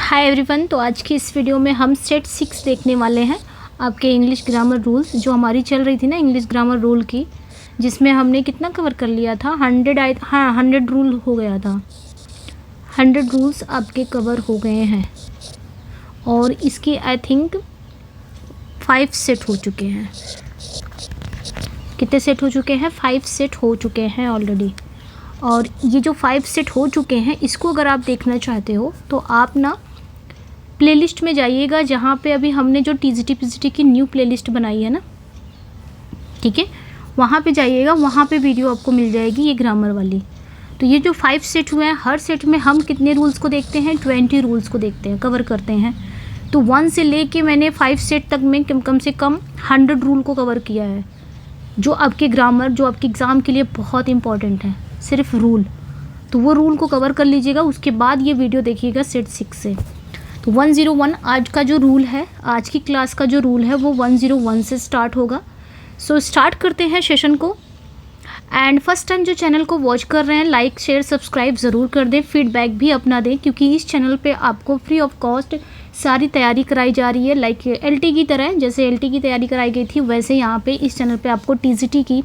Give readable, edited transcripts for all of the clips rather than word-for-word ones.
Hi everyone. तो आज की इस वीडियो में हम सेट 6 देखने वाले हैं, आपके इंग्लिश ग्रामर रूल्स। जो हमारी चल रही थी ना इंग्लिश ग्रामर रूल की, जिसमें हमने कितना कवर कर लिया था 100 रूल हो गया था। 100 रूल्स आपके कवर हो गए हैं और इसकी आई थिंक 5 सेट हो चुके हैं। कितने सेट हो चुके हैं? 5 सेट हो चुके हैं ऑलरेडी। और ये जो 5 सेट हो चुके हैं, इसको अगर आप देखना चाहते हो तो आप ना प्लेलिस्ट में जाइएगा, जहाँ पे अभी हमने जो टीजीटी की न्यू प्लेलिस्ट बनाई है ना, ठीक है, वहाँ पे जाइएगा। वहाँ पे वीडियो आपको मिल जाएगी ये ग्रामर वाली। तो ये जो 5 सेट हुए हैं, हर सेट में हम कितने रूल्स को देखते हैं? 20 रूल्स को देखते हैं, कवर करते हैं। तो 1 से लेके मैंने 5 सेट तक में कम से कम 100 रूल को कवर किया है, जो आपके ग्रामर, जो आपके एग्ज़ाम के लिए बहुत इंपॉर्टेंट है। सिर्फ रूल, तो वो रूल को कवर कर लीजिएगा। उसके बाद ये वीडियो देखिएगा सेट 6 से। तो 101 आज का जो रूल है, आज की क्लास का जो रूल है, वो 101 से स्टार्ट होगा। सो स्टार्ट करते हैं सेशन को। एंड फर्स्ट टाइम जो चैनल को वॉच कर रहे हैं, लाइक शेयर सब्सक्राइब ज़रूर कर दें, फीडबैक भी अपना दें, क्योंकि इस चैनल पे आपको फ्री ऑफ कॉस्ट सारी तैयारी कराई जा रही है। लाइक एलटी की तरह, जैसे एलटी की तैयारी कराई गई थी, वैसे यहाँ पे इस चैनल पे आपको टीजीटी की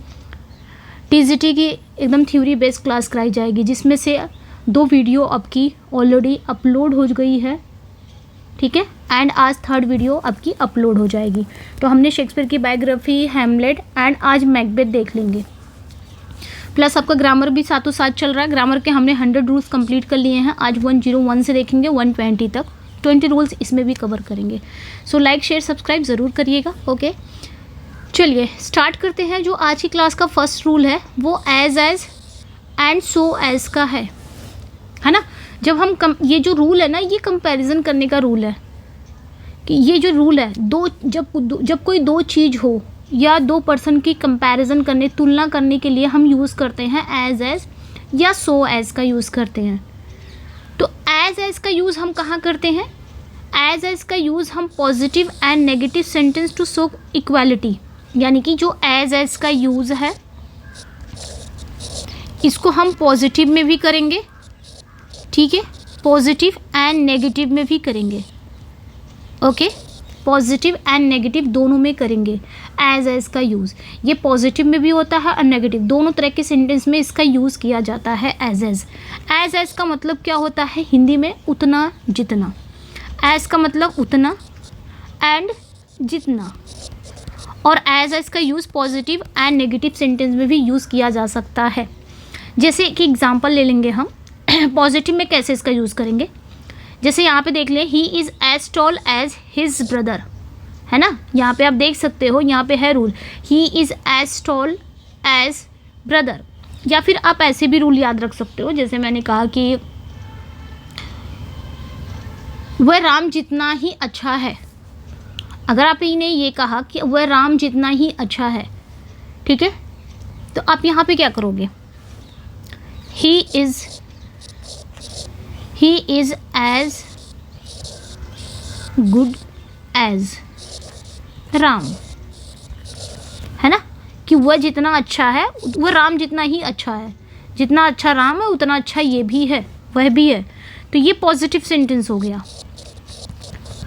एकदम थ्योरी बेस्ड क्लास कराई जाएगी, जिसमें से 2 वीडियो आपकी ऑलरेडी अपलोड हो गई है, ठीक है। एंड आज 3rd वीडियो आपकी अपलोड हो जाएगी। तो हमने शेक्सपियर की बायोग्राफी, हैमलेट एंड आज मैकबेथ देख लेंगे। प्लस आपका ग्रामर भी साथों साथ चल रहा है। ग्रामर के हमने 100 रूल्स कंप्लीट कर लिए हैं। आज 101 से देखेंगे 120 तक, 20 रूल्स इसमें भी कवर करेंगे। सो लाइक शेयर सब्सक्राइब ज़रूर करिएगा। ओके, चलिए स्टार्ट करते हैं। जो आज की क्लास का फर्स्ट रूल है वो एज एंड सो एज का है ना। जब हम ये जो रूल है ना, ये कंपैरिजन करने का रूल है। कि ये जो रूल है, जब कोई 2 चीज़ हो या 2 पर्सन की कंपैरिजन करने, तुलना करने के लिए हम यूज़ करते हैं एज या सो एज का यूज़ करते हैं। तो एज का यूज़ हम कहाँ करते हैं? एज का यूज़ हम positive and negative sentence to show equality, यानी कि जो एज का यूज़ है, इसको हम पॉजिटिव में भी करेंगे, ठीक है, पॉजिटिव एंड नेगेटिव में भी करेंगे। ओके, पॉजिटिव एंड नेगेटिव दोनों में करेंगे एज का यूज़। ये पॉजिटिव में भी होता है और नेगेटिव, दोनों तरह के सेंटेंस में इसका यूज़ किया जाता है एज का मतलब क्या होता है हिंदी में? उतना जितना। एज का मतलब उतना एंड जितना। और एज का use positive and negative sentence में भी यूज़ किया जा सकता है। जैसे कि एग्जांपल ले लेंगे हम पॉजिटिव में कैसे इसका यूज़ करेंगे। जैसे यहाँ पे देख लें, he is as tall as his brother, है ना। यहाँ पे आप देख सकते हो, यहाँ पे है rule, he is as tall as brother. या फिर आप ऐसे भी रूल याद रख सकते हो, जैसे मैंने कहा कि वह राम जितना ही अच्छा है। अगर आप इन्हें ये कहा कि वह राम जितना ही अच्छा है, ठीक है, तो आप यहाँ पे क्या करोगे? He is as good as Ram, है ना, कि वह जितना अच्छा है, वह राम जितना ही अच्छा है। जितना अच्छा राम है उतना अच्छा ये भी है, वह भी है। तो ये पॉजिटिव सेंटेंस हो गया।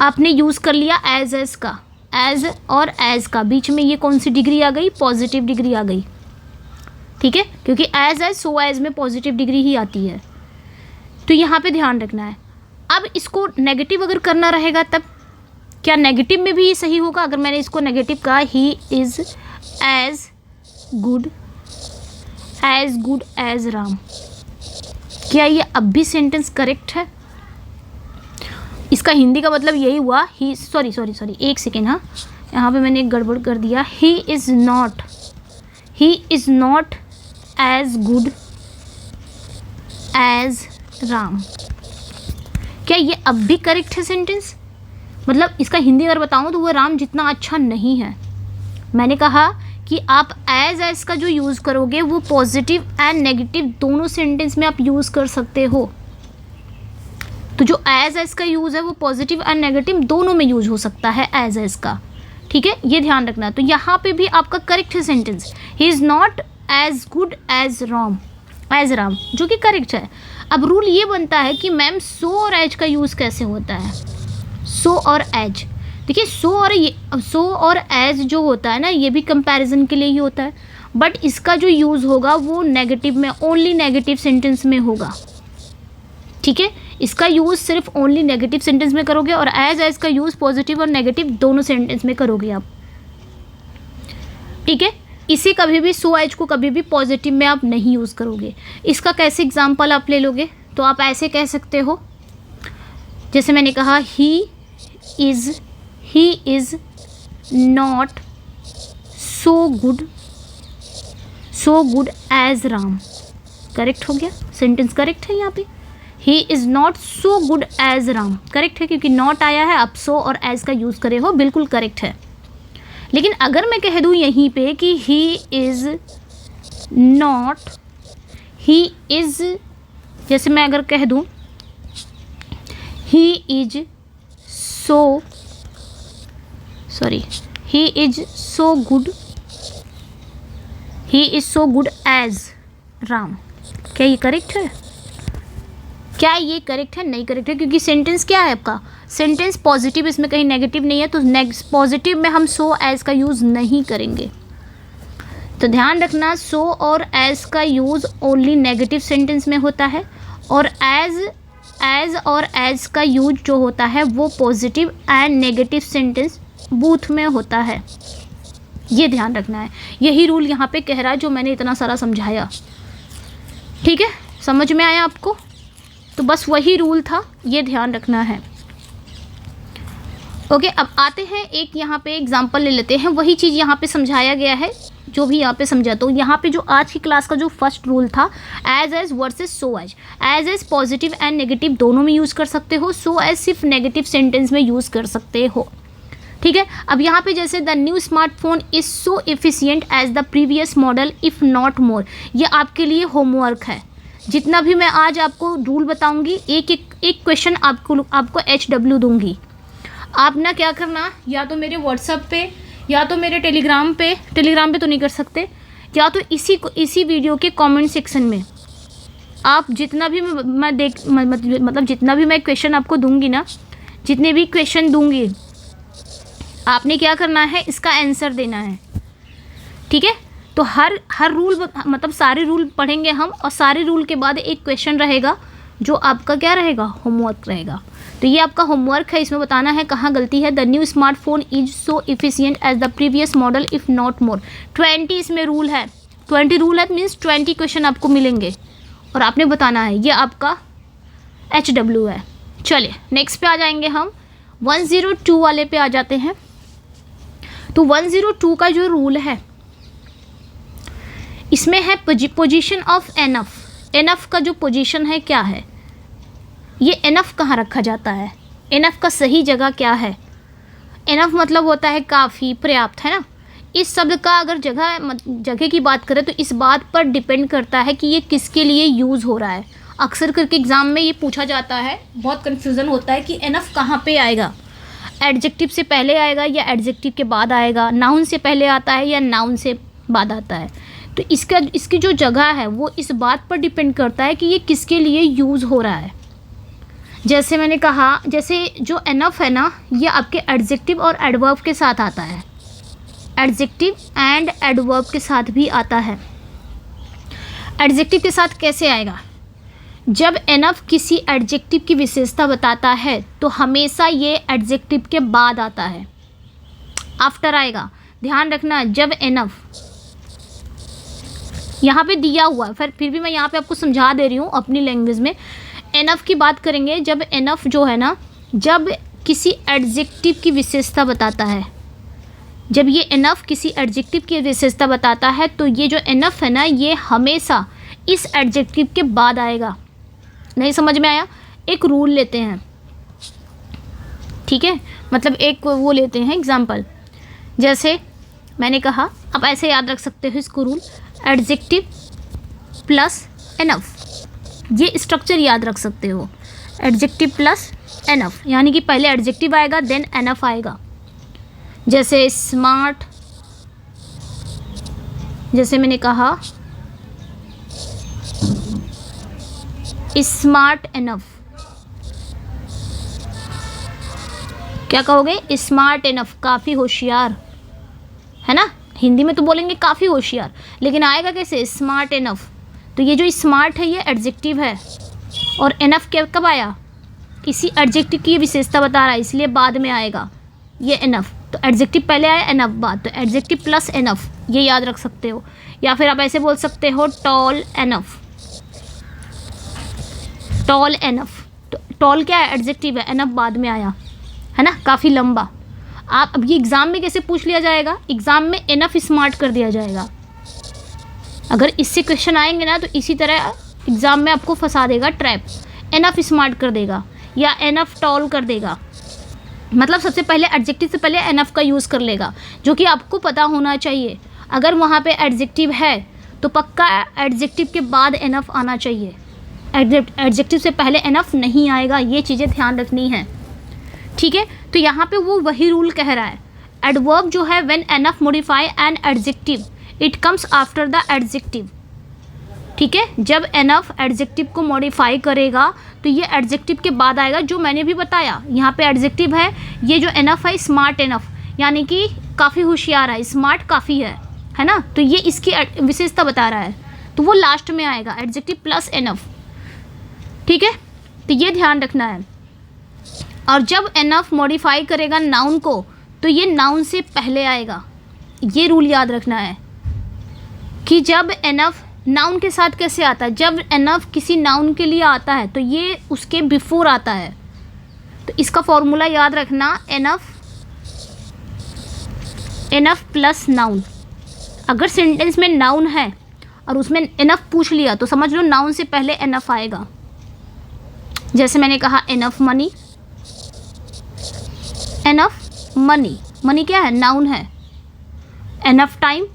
आपने यूज़ कर लिया एज का, एज और एज का बीच में ये कौन सी डिग्री आ गई? पॉजिटिव डिग्री आ गई, ठीक है, क्योंकि एज सो एज में पॉजिटिव डिग्री ही आती है। तो यहाँ पे ध्यान रखना है। अब इसको नेगेटिव अगर करना रहेगा, तब क्या नेगेटिव में भी सही होगा? अगर मैंने इसको नेगेटिव कहा, he is as good as Ram, क्या ये अब भी सेंटेंस करेक्ट है? इसका हिंदी का मतलब यही हुआ, ही सॉरी एक सेकेंड, हाँ, यहाँ पे मैंने एक गड़बड़ कर दिया। He is not as good as Ram. क्या ये अब भी करेक्ट है सेंटेंस? मतलब इसका हिंदी अगर बताऊँ तो वह राम जितना अच्छा नहीं है। मैंने कहा कि आप एज का जो यूज़ करोगे वो पॉजिटिव एंड नेगेटिव दोनों सेंटेंस में आप यूज़ कर सकते हो। तो जो एज का यूज़ है वो पॉजिटिव एंड नेगेटिव दोनों में यूज हो सकता है एज का, ठीक है, ये ध्यान रखना। तो यहाँ पे भी आपका करेक्ट है sentence, he is not as good as Ram, जो कि करेक्ट है। अब रूल ये बनता है कि मैम सो और एज का यूज़ कैसे होता है। सो और एज, देखिए सो और एज जो होता है ना, ये भी कंपैरिजन के लिए ही होता है, बट इसका जो यूज़ होगा वो नेगेटिव में, ओनली नेगेटिव सेंटेंस में होगा। ठीक है, इसका यूज़ सिर्फ ओनली नेगेटिव सेंटेंस में करोगे, और एज का यूज़ पॉजिटिव और नेगेटिव दोनों सेंटेंस में करोगे आप। ठीक है, इसे कभी भी सो एज को कभी भी पॉजिटिव में आप नहीं यूज़ करोगे। इसका कैसे एग्जाम्पल आप ले लोगे, तो आप ऐसे कह सकते हो, जैसे मैंने कहा he is not so good as Ram. Correct हो गया, सेंटेंस करेक्ट है यहाँ पे। He is not so good as Ram correct है, क्योंकि नॉट आया है, आप सो और एज का यूज़ करे हो, बिल्कुल करेक्ट है। लेकिन अगर मैं कह दूँ यहीं पे कि जैसे मैं अगर कह दूँ he is so good as Ram, क्या ये करेक्ट है? क्या ये करेक्ट है? नहीं करेक्ट है, क्योंकि सेंटेंस क्या है आपका, सेंटेंस पॉजिटिव, इसमें कहीं नेगेटिव नहीं है, तो पॉजिटिव में हम सो एज का यूज़ नहीं करेंगे। तो ध्यान रखना, सो और एज का यूज़ ओनली नेगेटिव सेंटेंस में होता है, और एज का यूज जो होता है वो positive and negative sentence both में होता है। ये ध्यान रखना है, यही रूल यहाँ पे कह रहा है जो मैंने इतना सारा समझाया। ठीक है, समझ में आया आपको? तो बस वही रूल था, ये ध्यान रखना है। ओके, अब आते हैं एक यहाँ पे एग्जांपल ले लेते हैं। वही चीज़ यहाँ पे समझाया गया है जो भी यहाँ पे समझा। तो यहाँ पे जो आज की क्लास का जो फर्स्ट रूल था, as versus so as. As positive and negative दोनों में यूज़ कर सकते हो, सो एज सिर्फ नेगेटिव सेंटेंस में यूज़ कर सकते हो। ठीक है, अब यहाँ पे जैसे the new smartphone is so efficient as the previous model if not more, ये आपके लिए होमवर्क है। जितना भी मैं आज आपको रूल बताऊंगी, एक क्वेश्चन आपको HW दूंगी। आप ना क्या करना, या तो मेरे व्हाट्सएप पे या तो मेरे टेलीग्राम पे तो नहीं कर सकते, या तो इसी वीडियो के कमेंट सेक्शन में आप जितना भी मतलब जितना भी मैं क्वेश्चन आपको दूंगी ना, जितने भी क्वेश्चन दूंगी, आपने क्या करना है, इसका आंसर देना है। ठीक है, तो हर रूल मतलब सारे रूल पढ़ेंगे हम, और सारे रूल के बाद एक क्वेश्चन रहेगा जो आपका क्या रहेगा, होमवर्क रहेगा। तो ये आपका होमवर्क है, इसमें बताना है कहाँ गलती है। The new smartphone is so efficient as the previous model if not more. 20 इसमें रूल है, 20 रूल है, मीन्स 20 क्वेश्चन आपको मिलेंगे और आपने बताना है। ये आपका HW है। चलिए नेक्स्ट पे आ जाएंगे हम, 102 वाले पे आ जाते हैं। तो 102 का जो रूल है, इसमें है पोजीशन ऑफ एनफ। एनफ का जो पोजीशन है क्या है, ये एनफ कहाँ रखा जाता है, एनफ का सही जगह क्या है। एनफ मतलब होता है काफ़ी, पर्याप्त, है ना। इस शब्द का अगर जगह की बात करें तो इस बात पर डिपेंड करता है कि ये किसके लिए यूज़ हो रहा है। अक्सर करके एग्ज़ाम में ये पूछा जाता है, बहुत कन्फ्यूज़न होता है कि एनफ कहाँ पे आएगा, एडजेक्टिव से पहले आएगा या एडजेक्टिव के बाद आएगा, नाउन से पहले आता है या नाउन से बाद आता है। तो इसकी जो जगह है वो इस बात पर डिपेंड करता है कि ये किसके लिए यूज़ हो रहा है। जैसे मैंने कहा, जैसे जो एनफ है ना, ये आपके एडजेक्टिव और एडवर्ब के साथ आता है, एडजेक्टिव एंड एडवर्ब के साथ भी आता है। एडजेक्टिव के साथ कैसे आएगा, जब एनफ किसी एडजेक्टिव की विशेषता बताता है तो हमेशा ये एडजेक्टिव के बाद आता है, आफ्टर आएगा। ध्यान रखना, जब एनफ यहाँ पे दिया हुआ है, फिर भी मैं यहाँ पे आपको समझा दे रही हूँ अपनी लैंग्वेज में। एनफ की बात करेंगे, जब एनफ जो है ना, जब किसी एडजेक्टिव की विशेषता बताता है, जब ये एनफ किसी एडजेक्टिव की विशेषता बताता है तो ये जो एनफ है ना, ये हमेशा इस एडजेक्टिव के बाद आएगा। नहीं समझ में आया? एक रूल लेते हैं, ठीक है, मतलब एक वो लेते हैं एग्जाम्पल। जैसे मैंने कहा, आप ऐसे याद रख सकते हो इसको रूल, एडजेक्टिव प्लस एनफ, ये स्ट्रक्चर याद रख सकते हो, एडजेक्टिव प्लस एनफ, यानी कि पहले एडजेक्टिव आएगा देन एनफ आएगा। जैसे स्मार्ट, जैसे मैंने कहा स्मार्ट इनफ, क्या कहोगे? स्मार्ट इनफ, काफ़ी होशियार, है ना? हिंदी में तो बोलेंगे काफ़ी होशियार, लेकिन आएगा कैसे? Smart enough. तो ये जो स्मार्ट है ये एडजेक्टिव है, और इनफ कब आया? इसी एडजेक्टिव की विशेषता बता रहा है, इसलिए बाद में आएगा ये इनफ। तो एडजेक्टिव पहले आया, इनफ बाद, तो एडजेक्टिव प्लस इनफ, ये याद रख सकते हो। या फिर आप ऐसे बोल सकते हो टॉल इनफ, टॉल इनफ। तो टॉल क्या है? एडजेक्टिव है, इनफ बाद में आया, है ना? काफ़ी लंबा। आप अब ये एग्ज़ाम में कैसे पूछ लिया जाएगा? एग्ज़ाम में इनफ स्मार्ट कर दिया जाएगा। अगर इससे क्वेश्चन आएंगे ना तो इसी तरह एग्ज़ाम में आपको फंसा देगा ट्रैप, इनफ स्मार्ट कर देगा या इनफ टॉल कर देगा। मतलब सबसे पहले एडजेक्टिव से पहले इनफ का यूज़ कर लेगा, जो कि आपको पता होना चाहिए। अगर वहाँ पे एडजेक्टिव है तो पक्का एडजेक्टिव के बाद इनफ आना चाहिए, एडजेक्टिव से पहले इनफ नहीं आएगा। ये चीज़ें ध्यान रखनी है, ठीक है? तो यहाँ पे वो वही रूल कह रहा है, एडवर्ब जो है when enough modify an adjective it comes after the adjective, ठीक है? जब इनफ एडजेक्टिव को मॉडिफाई करेगा तो ये एडजेक्टिव के बाद आएगा, जो मैंने भी बताया। यहाँ पे एडजेक्टिव है, ये जो इनफ है स्मार्ट इनफ, यानी कि काफ़ी होशियार है, स्मार्ट काफ़ी है ना? तो ये इसकी विशेषता बता रहा है, तो वो लास्ट में आएगा, एडजेक्टिव प्लस इनफ, ठीक है? तो ये ध्यान रखना है। और जब इनफ मॉडिफाई करेगा नाउन को तो ये नाउन से पहले आएगा। ये रूल याद रखना है कि जब इनफ नाउन के साथ कैसे आता है, जब इनफ किसी नाउन के लिए आता है तो ये उसके बिफोर आता है। तो इसका फॉर्मूला याद रखना, इनफ प्लस नाउन। अगर सेंटेंस में नाउन है और उसमें इनफ पूछ लिया तो समझ लो नाउन से पहले इनफ आएगा। जैसे मैंने कहा enough money, enough money, money क्या है? नाउन है। इनफ टाइम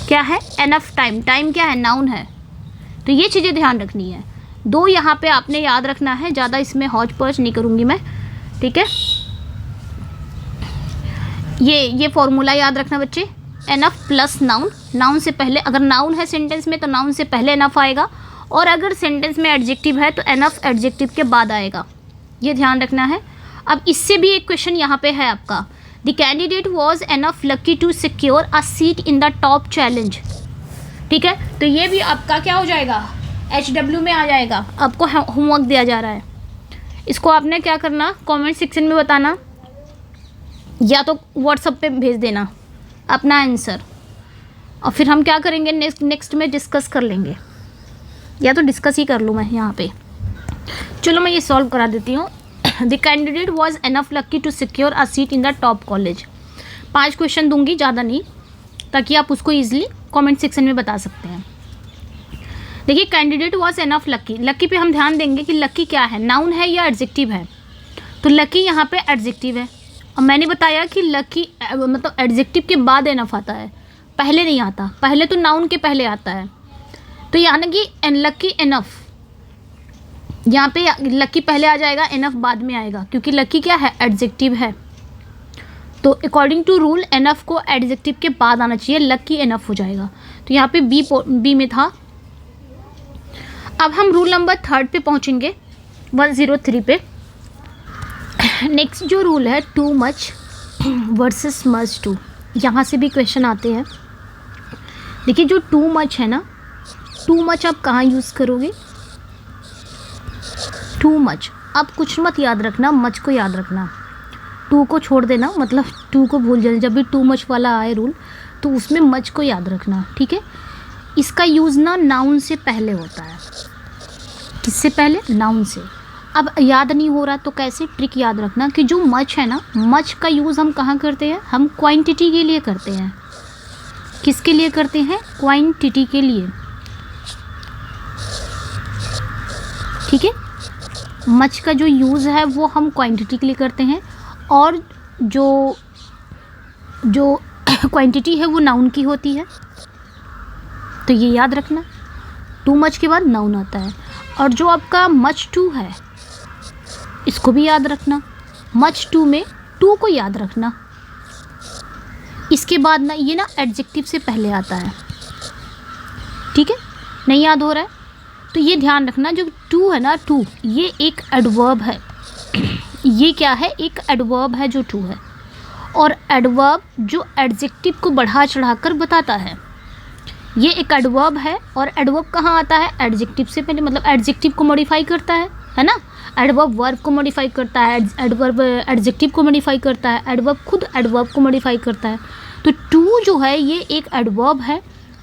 क्या है? इनफ टाइम, टाइम क्या है? नाउन है। तो ये चीज़ें ध्यान रखनी है। दो यहाँ पे आपने याद रखना है, ज़्यादा इसमें हौच पौच नहीं करूँगी मैं, ठीक है? ये फॉर्मूला याद रखना बच्चे, इनफ प्लस नाउन। नाउन से पहले, अगर नाउन है सेंटेंस में तो नाउन से पहले इनफ आएगा, और अगर सेंटेंस में एडजेक्टिव है तो इनफ एडजेक्टिव के बाद आएगा। ये ध्यान रखना है। अब इससे भी एक क्वेश्चन यहाँ पे है आपका, the candidate was enough lucky to secure a seat in the top challenge, ठीक है? तो ये भी आपका क्या हो जाएगा? HW में आ जाएगा। आपको होमवर्क दिया जा रहा है, इसको आपने क्या करना, कमेंट सेक्शन में बताना या तो व्हाट्सएप पे भेज देना अपना आंसर, और फिर हम क्या करेंगे नेक्स्ट में डिस्कस कर लेंगे, या तो डिस्कस ही कर लूँ मैं यहाँ पे। चलो मैं ये सॉल्व करा देती हूँ। The candidate was enough lucky to secure a seat in the top college. 5 question दूंगी, ज़्यादा नहीं, ताकि आप उसको ईजिली कमेंट सेक्शन में बता सकते हैं। देखिए candidate was enough lucky, lucky पे हम ध्यान देंगे कि लकी क्या है, नाउन है या एडजेक्टिव है। तो लकी यहाँ पे एडजेक्टिव है, और मैंने बताया कि लकी मतलब एडजेक्टिव के बाद इनफ आता है, पहले नहीं आता। पहले तो नाउन के पहले आता है। तो यानी कि लकी इनफ, यहाँ पे लकी पहले आ जाएगा, इनफ बाद में आएगा, क्योंकि लकी क्या है? एडजेक्टिव है। तो अकॉर्डिंग टू रूल इनफ को एडजेक्टिव के बाद आना चाहिए, लकी इनफ हो जाएगा। तो यहाँ पे बी में था। अब हम रूल नंबर 3 पे पहुँचेंगे, 103 पे। नेक्स्ट जो रूल है too much versus much too, यहाँ से भी क्वेश्चन आते हैं। देखिए जो टू मच है ना, टू मच आप कहाँ यूज़ करोगे? टू मच, अब कुछ मत याद रखना, मच को याद रखना, टू को छोड़ देना, मतलब टू को भूल जाना। जब भी टू मच वाला आए रूल तो उसमें मच को याद रखना, ठीक है? इसका यूज़ ना नाउन से पहले होता है। किससे पहले? नाउन से। अब याद नहीं हो रहा तो कैसे? ट्रिक याद रखना कि जो मच है ना, मच का यूज़ हम कहाँ करते हैं? हम क्वांटिटी के लिए करते हैं। किसके लिए करते हैं? क्वांटिटी के लिए, ठीक है? मच का जो यूज़ है वो हम क्वांटिटी के लिए करते हैं, और जो क्वांटिटी है वो नाउन की होती है। तो ये याद रखना, टू मच के बाद नाउन आता है। और जो आपका मच टू है इसको भी याद रखना, मच टू में टू को याद रखना। इसके बाद ना ये ना एडजेक्टिव से पहले आता है, ठीक है? नहीं याद हो रहा है तो ये ध्यान रखना, जो टू है ना, टू ये एक एडवर्ब है। ये क्या है? एक एडवर्ब है जो टू है, और एडवर्ब जो एडजेक्टिव को बढ़ा चढ़ाकर बताता है। ये एक एडवर्ब है, और एडवर्ब कहाँ आता है? एडजेक्टिव से पहले, मतलब एडजेक्टिव को मॉडिफाई करता है ना। एडवर्ब वर्ब को मॉडिफाई करता है, एडवर्ब एडजेक्टिव को मॉडिफाई करता है, एडवर्ब खुद एडवर्ब को मॉडिफाई करता है। तो टू जो है ये एक एडवर्ब है,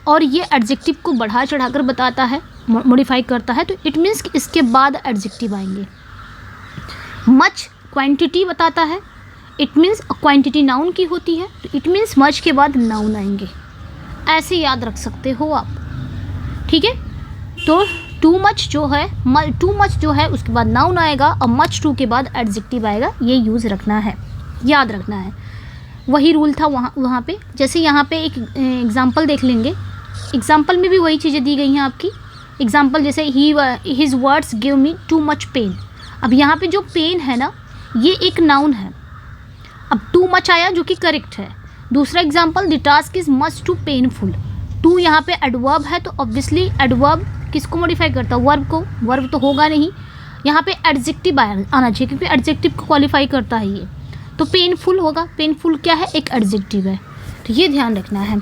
और ये एडजेक्टिव को बढ़ा चढ़ाकर बताता है, मॉडिफाई करता है। तो इट मीन्स कि इसके बाद एडजेक्टिव आएंगे। मच क्वांटिटी बताता है, इट मीन्स क्वांटिटी नाउन की होती है, तो इट मीन्स मच के बाद नाउन आएंगे। ऐसे याद रख सकते हो आप, ठीक है। तो टू मच जो है उसके बाद नाउन आएगा, और मच टू के बाद एडजेक्टिव आएगा। ये यूज़ रखना है, याद रखना है। वही रूल था वहाँ पे। जैसे यहाँ पे एक एग्जांपल देख लेंगे, एग्जांपल में भी वही चीज़ें दी गई हैं आपकी। एग्जांपल जैसे his words give me too much pain. अब यहाँ पे जो पेन है ना, ये एक नाउन है। अब टू मच आया जो कि करेक्ट है। दूसरा example, the task is much too painful. Too यहाँ पे एडवर्ब है, तो ऑब्वियसली एडवर्ब किसको मॉडिफाई करता है? वर्ब को। वर्ब तो होगा नहीं, यहाँ पे एडजेक्टिव आना चाहिए, क्योंकि एडजेक्टिव को क्वालिफाई करता है ये। तो पेनफुल होगा। पेनफुल क्या है? एक एडजेक्टिव है। तो ये ध्यान रखना है।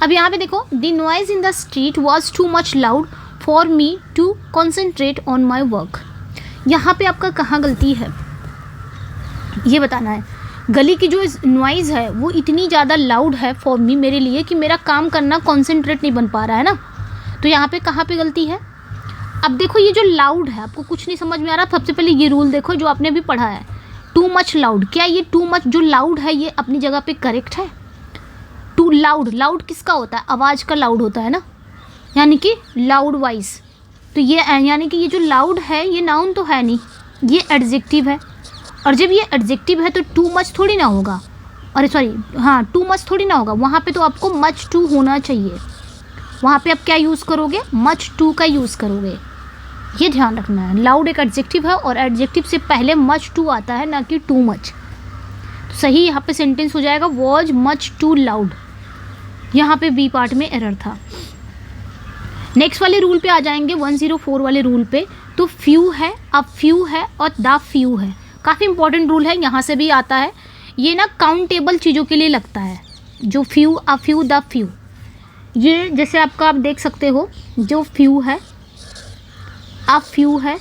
अब यहाँ पे देखो, the noise in the street was too much loud for me to concentrate on my work. यहाँ पे आपका कहाँ गलती है ये बताना है। गली की जो नॉइज़ है वो इतनी ज़्यादा लाउड है फॉर मी, मेरे लिए, कि मेरा काम करना कॉन्सेंट्रेट नहीं बन पा रहा है ना। तो यहाँ पे कहाँ पे गलती है? अब देखो, ये जो लाउड है, आपको कुछ नहीं समझ में आ रहा, सबसे पहले ये रूल देखो जो आपने अभी पढ़ा है, टू मच लाउड। क्या ये टू मच जो लाउड है ये अपनी जगह पे करेक्ट है? टू लाउड किसका होता है? आवाज़ का लाउड होता है ना, यानी कि लाउड वॉइस। तो ये यानी कि ये जो लाउड है ये नाउन तो है नहीं, ये एडजेक्टिव है। और जब ये एडजेक्टिव है तो टू मच थोड़ी ना होगा, अरे सॉरी, हाँ, टू मच थोड़ी ना होगा। वहाँ पे तो आपको मच टू होना चाहिए। वहाँ पे आप क्या यूज़ करोगे? मच टू का यूज़ करोगे। ये ध्यान रखना है। लाउड एक एडजेक्टिव है, और एडजेक्टिव से पहले मच टू आता है, ना कि टू मच। तो सही यहाँ पे सेंटेंस हो जाएगा, वॉज मच टू लाउड। यहाँ पे बी पार्ट में एरर था। नेक्स्ट वाले रूल पे आ जाएंगे, 104 वाले रूल पे। तो फ्यू है, अब फ्यू है, और द फ्यू है। काफ़ी इंपॉर्टेंट रूल है, यहाँ से भी आता है। ये ना काउंटेबल चीज़ों के लिए लगता है, जो few, a few, the few. ये जैसे आपका आप देख सकते हो, जो फ्यू है, अ फ्यू है,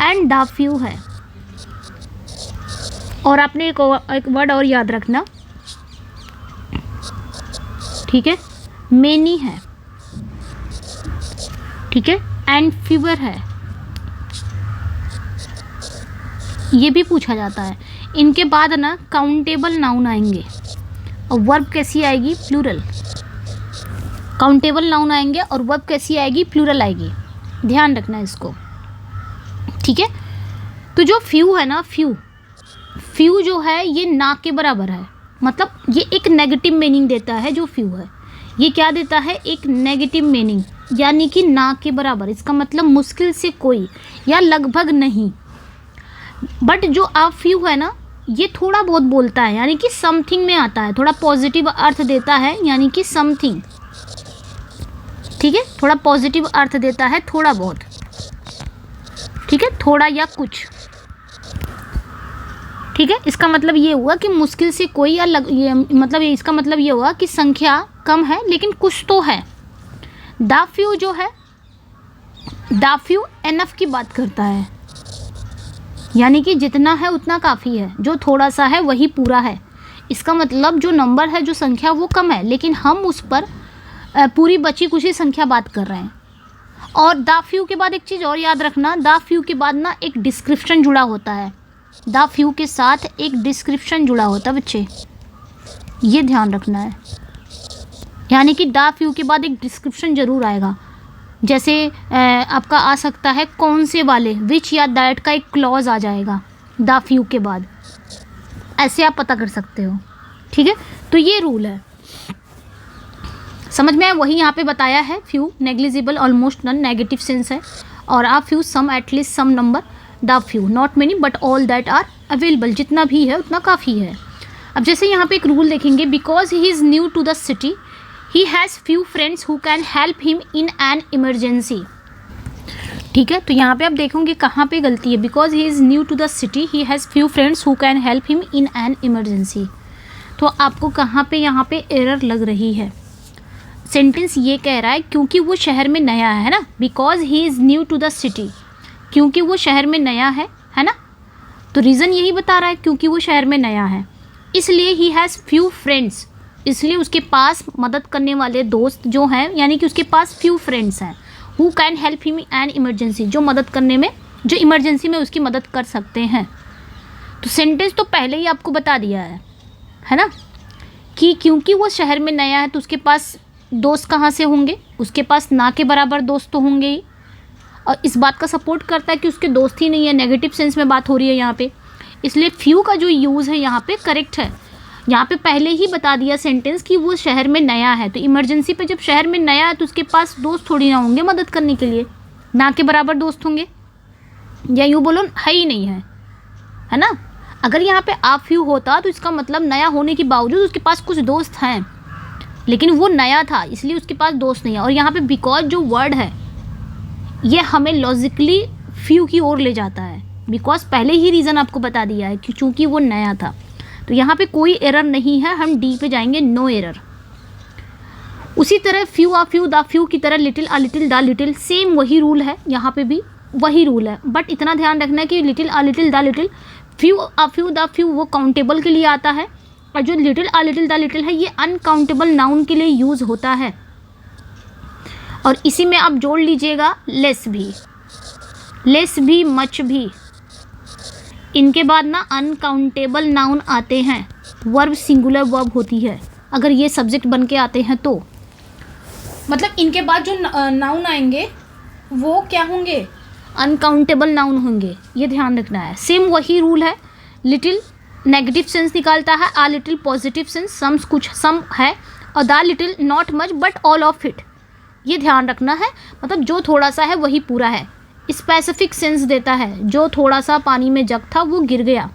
एंड द फ्यू है। और आपने एक वर्ड और याद रखना, ठीक है, मेनी है, ठीक है, एंड फीवर है। ये भी पूछा जाता है। इनके बाद ना काउंटेबल नाउन आएंगे, और वर्ब कैसी आएगी? प्लूरल। काउंटेबल नाउन आएंगे और वर्ब कैसी आएगी? प्लूरल आएगी। ध्यान रखना इसको, ठीक है। तो जो फ्यू है ना, फ्यू जो है ये ना के बराबर है, मतलब ये एक नेगेटिव मीनिंग देता है। जो फ्यू है ये क्या देता है? एक नेगेटिव मीनिंग, यानी कि ना के बराबर। इसका मतलब मुश्किल से कोई या लगभग नहीं। बट जो आ फ्यू है ना, ये थोड़ा बहुत बोलता है, यानी कि समथिंग में आता है, थोड़ा पॉजिटिव अर्थ देता है, यानी कि समथिंग, ठीक है, थोड़ा पॉजिटिव अर्थ देता है, थोड़ा बहुत, ठीक है, थोड़ा या कुछ, ठीक है। इसका मतलब ये हुआ कि मुश्किल से कोई या मतलब इसका मतलब ये हुआ कि संख्या कम है लेकिन कुछ तो है। द फ्यू जो है, द फ्यू एनफ की बात करता है, यानी कि जितना है उतना काफ़ी है, जो थोड़ा सा है वही पूरा है। इसका मतलब जो नंबर है, जो संख्या वो कम है, लेकिन हम उस पर पूरी बची कुछ ही संख्या बात कर रहे हैं। और द फ्यू के बाद एक चीज़ और याद रखना, द फ्यू के बाद ना एक डिस्क्रिप्शन जुड़ा होता है। द फ्यू के साथ एक डिस्क्रिप्शन जुड़ा होता है बच्चे, ये ध्यान रखना है। यानी कि द फ्यू के बाद एक डिस्क्रिप्शन ज़रूर आएगा। जैसे आपका आ सकता है कौन से वाले, विच या दैट का एक क्लॉज आ जाएगा द फ्यू के बाद, ऐसे आप पता कर सकते हो, ठीक है। तो ये रूल है, समझ में आया? वही यहाँ पे बताया है, few negligible, almost none, negative sense है, और a few some, at least some number, the few not many but all that are available, जितना भी है उतना काफ़ी है। अब जैसे यहाँ पे एक रूल देखेंगे, because he is new to the city he has few friends who can help him in an emergency. ठीक है, तो यहाँ पे आप देखोगे कहाँ पे गलती है, because he is new to the city he has few friends who can help him in an emergency. तो आपको कहाँ पे यहाँ पे एरर लग रही है। सेंटेंस ये कह रहा है क्योंकि वो शहर में नया है ना, because he is new to the city, क्योंकि वो शहर में नया है ना। तो रीज़न यही बता रहा है क्योंकि वो शहर में नया है, इसलिए ही हैज़ फ्यू फ्रेंड्स, इसलिए उसके पास मदद करने वाले दोस्त जो हैं, यानी कि उसके पास फ्यू फ्रेंड्स हैं। Who can help him an emergency, जो मदद करने में, जो इमरजेंसी में उसकी मदद कर सकते हैं। तो सेंटेंस तो पहले ही आपको बता दिया है ना, कि क्योंकि वो शहर में नया है तो उसके पास दोस्त कहाँ से होंगे, उसके पास ना के बराबर दोस्त तो होंगे ही। और इस बात का सपोर्ट करता है कि उसके दोस्त ही नहीं है, नेगेटिव सेंस में बात हो रही है यहाँ पे, इसलिए फ्यू का जो यूज़ है यहाँ पे करेक्ट है। यहाँ पे पहले ही बता दिया सेंटेंस कि वो शहर में नया है, तो इमरजेंसी पे जब शहर में नया है तो उसके पास दोस्त थोड़ी ना होंगे मदद करने के लिए, ना के बराबर दोस्त होंगे, या यूँ बोलो है ही नहीं है ना। अगर यहाँ पे आ फ्यू होता तो इसका मतलब नया होने के बावजूद उसके पास कुछ दोस्त हैं, लेकिन वो नया था इसलिए उसके पास दोस्त नहीं है। और यहाँ पे बिकॉज जो वर्ड है ये हमें लॉजिकली फ्यू की ओर ले जाता है, बिकॉज पहले ही रीज़न आपको बता दिया है कि चूँकि वो नया था। तो यहाँ पे कोई एरर नहीं है, हम डी पे जाएंगे, नो एरर। उसी तरह few a few the few की तरह little a little the little, same वही रूल है, यहाँ पे भी वही रूल है, बट इतना ध्यान रखना है कि little a little the little, few a few the few वो काउंटेबल के लिए आता है, और जो little a little the little है ये अनकाउंटेबल नाउन के लिए यूज़ होता है। और इसी में आप जोड़ लीजिएगा लेस भी मच भी, इनके बाद ना अनकाउंटेबल नाउन आते हैं, वर्ब सिंगुलर वर्ब होती है, अगर ये सब्जेक्ट बन के आते हैं तो मतलब इनके बाद जो नाउन आएंगे वो क्या होंगे, अनकाउंटेबल नाउन होंगे, ये ध्यान रखना है। सेम वही रूल है, लिटिल नेगेटिव सेंस निकालता है, आ लिटिल पॉजिटिव सेंस, सम्स कुछ सम है, और the little not much but all of it, ये ध्यान रखना है। मतलब जो थोड़ा सा है वही पूरा है, स्पेसिफिक सेंस देता है, जो थोड़ा सा पानी में जग था वो गिर गया,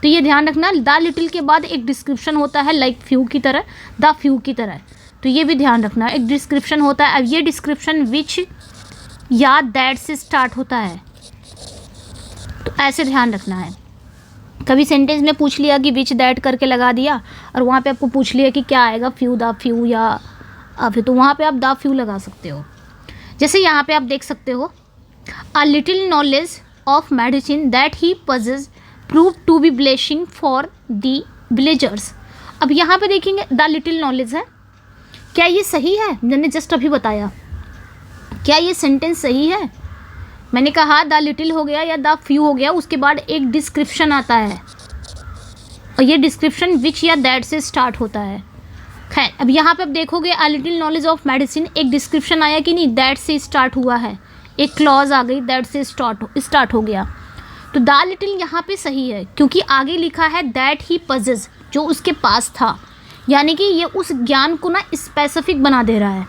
तो ये ध्यान रखना। द लिटिल के बाद एक डिस्क्रिप्शन होता है लाइक फ्यू की तरह, द फ्यू की तरह, तो ये भी ध्यान रखना, एक डिस्क्रिप्शन होता है। अब ये डिस्क्रिप्शन विच या दैट से स्टार्ट होता है, तो ऐसे ध्यान रखना है। कभी सेंटेंस में पूछ लिया कि विच दैट करके लगा दिया, और वहाँ पे आपको पूछ लिया कि क्या आएगा, फ्यू द फ्यू या फिर, तो वहाँ पे आप द फ्यू लगा सकते हो। जैसे यहाँ पे आप देख सकते हो, A little knowledge of medicine that he possesses proved to be blessing for the villagers। अब यहाँ पे देखेंगे द लिटिल नॉलेज है, क्या ये सही है, मैंने जस्ट अभी बताया, क्या ये सेंटेंस सही है। मैंने कहा द लिटिल हो गया या द फ्यू हो गया, उसके बाद एक डिस्क्रिप्शन आता है, और ये डिस्क्रिप्शन विच या दैट से स्टार्ट होता है। खैर, अब यहाँ पे आप देखोगे a little knowledge of medicine, एक डिस्क्रिप्शन आया कि नहीं, दैट से स्टार्ट हुआ है, एक क्लॉज आ गई, दैट से स्टार्ट हो गया। तो द लिटिल यहाँ पे सही है क्योंकि आगे लिखा है दैट ही पजेस, जो उसके पास था, यानी कि ये उस ज्ञान को ना स्पेसिफिक बना दे रहा है।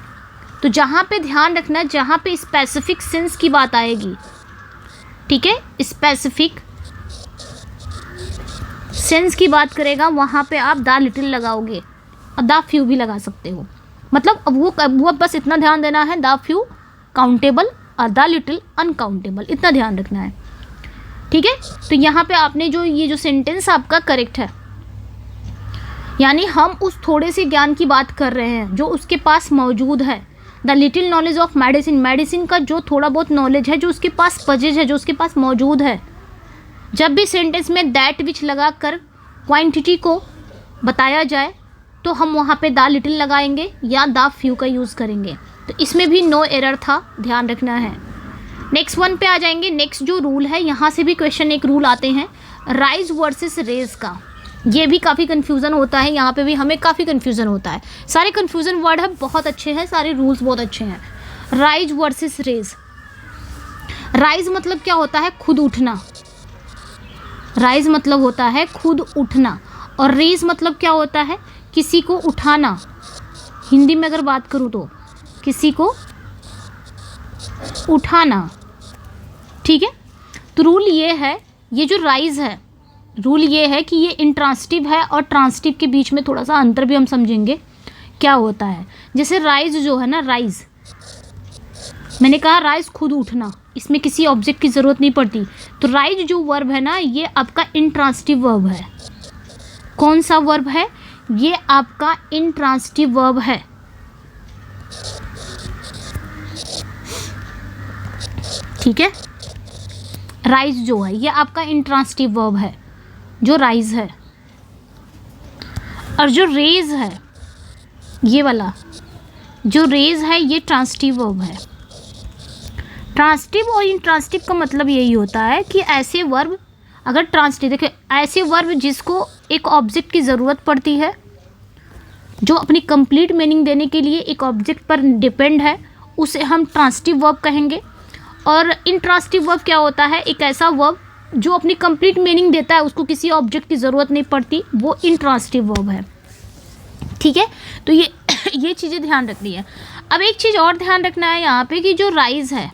तो जहाँ पे ध्यान रखना, जहाँ पे स्पेसिफिक सेंस की बात आएगी, ठीक है, स्पेसिफिक सेंस की बात करेगा, वहाँ पे आप द लिटिल लगाओगे, और द फ्यू भी लगा सकते हो। मतलब अब वो बस इतना ध्यान देना है, द फ्यू काउंटेबल और द लिटिल अनकाउंटेबल, इतना ध्यान रखना है, ठीक है। तो यहाँ पे आपने जो ये जो सेंटेंस आपका करेक्ट है, यानी हम उस थोड़े से ज्ञान की बात कर रहे हैं जो उसके पास मौजूद है। The little knowledge of medicine, medicine का जो थोड़ा बहुत नॉलेज है जो उसके पास पजेज है, जो उसके पास मौजूद है। जब भी सेंटेंस में दैट विच लगा कर क्वांटिटी को बताया जाए तो हम वहाँ पे द लिटिल लगाएंगे या द फ्यू का यूज़ करेंगे। तो इसमें भी नो एरर था, ध्यान रखना है। नेक्स्ट वन पे आ जाएंगे। नेक्स्ट जो रूल है, यहाँ से भी क्वेश्चन एक रूल आते हैं राइज वर्सेस रेज का। ये भी काफ़ी कन्फ्यूज़न होता है, यहाँ पे भी हमें काफ़ी कन्फ्यूज़न होता है। सारे कन्फ्यूज़न वर्ड है बहुत अच्छे हैं, सारे रूल्स बहुत अच्छे हैं। राइज वर्सेस रेज, राइज मतलब क्या होता है, खुद उठना। राइज मतलब होता है खुद उठना, और रेज मतलब क्या होता है, किसी को उठाना। हिंदी में अगर बात करूँ तो किसी को उठाना, ठीक है। तो रूल ये है, ये जो राइज है, रूल ये है कि ये इंट्रांसिटिव है, और ट्रांसिटिव के बीच में थोड़ा सा अंतर भी हम समझेंगे क्या होता है। जैसे राइज जो है ना, राइज, मैंने कहा राइज खुद उठना, इसमें किसी ऑब्जेक्ट की ज़रूरत नहीं पड़ती। तो राइज जो वर्ब है ना, ये आपका इंट्रांसिटिव वर्ब है। कौन सा वर्ब है? ये आपका इंट्रांसिटिव वर्ब है। ठीक है, राइज जो है ये आपका इंट्रांसिटिव वर्ब है, जो राइज है। और जो रेज है, ये वाला जो रेज है, ये ट्रांसिटिव वर्ब है। ट्रांसिटिव और इंट्रांसिटिव का मतलब यही होता है कि ऐसे वर्ब, अगर ट्रांसिटिव देखिए, ऐसे वर्ब जिसको एक ऑब्जेक्ट की ज़रूरत पड़ती है, जो अपनी कंप्लीट मीनिंग देने के लिए एक ऑब्जेक्ट पर डिपेंड है, उसे हम ट्रांसिटिव वर्ब कहेंगे। और इंट्रांसिटिव वर्ब क्या होता है? एक ऐसा वर्ब जो अपनी कंप्लीट मीनिंग देता है, उसको किसी ऑब्जेक्ट की ज़रूरत नहीं पड़ती, वो इंट्रांसिटिव वर्ब है। ठीक है, तो ये चीज़ें ध्यान रखनी है। अब एक चीज़ और ध्यान रखना है यहाँ पे कि जो राइज है,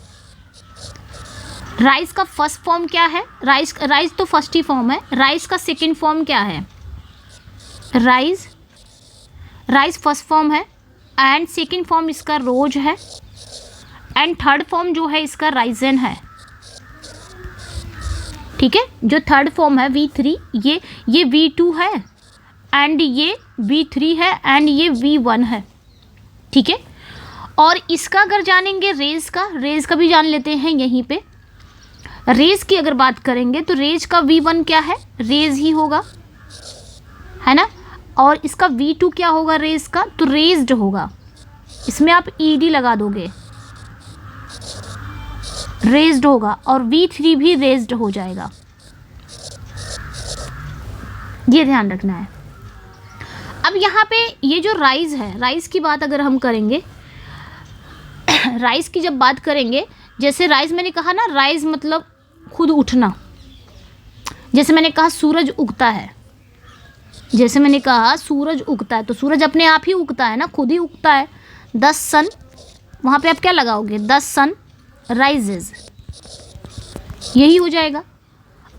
राइज का फर्स्ट फॉर्म क्या है? राइज तो फर्स्ट ही फॉर्म है। राइज का सेकंड फॉर्म क्या है? राइज फर्स्ट फॉर्म है, एंड सेकंड फॉर्म इसका रोज है, एंड थर्ड फॉर्म जो है इसका राइजन है। ठीक है, जो थर्ड फॉर्म है V3, ये V2 है, एंड ये V3 है, एंड ये V1 है। ठीक है, और इसका अगर जानेंगे रेज का भी जान लेते हैं यहीं पे। रेज की अगर बात करेंगे तो रेज का V1 क्या है? रेज ही होगा, है ना। और इसका V2 क्या होगा रेज का? तो रेज्ड होगा। इसमें आप ED लगा दोगे, रेज्ड होगा, और V3 भी रेज्ड हो जाएगा। ये ध्यान रखना है। अब यहाँ पे ये जो राइज है, राइज की बात अगर हम करेंगे, राइज की जब बात करेंगे, जैसे राइज मैंने कहा ना, राइज मतलब खुद उठना। जैसे मैंने कहा सूरज उगता है, जैसे मैंने कहा सूरज उगता है, तो सूरज अपने आप ही उगता है ना, खुद ही उगता है। 10 सन, वहाँ पे आप क्या लगाओगे? 10 सन राइजेज, यही हो जाएगा।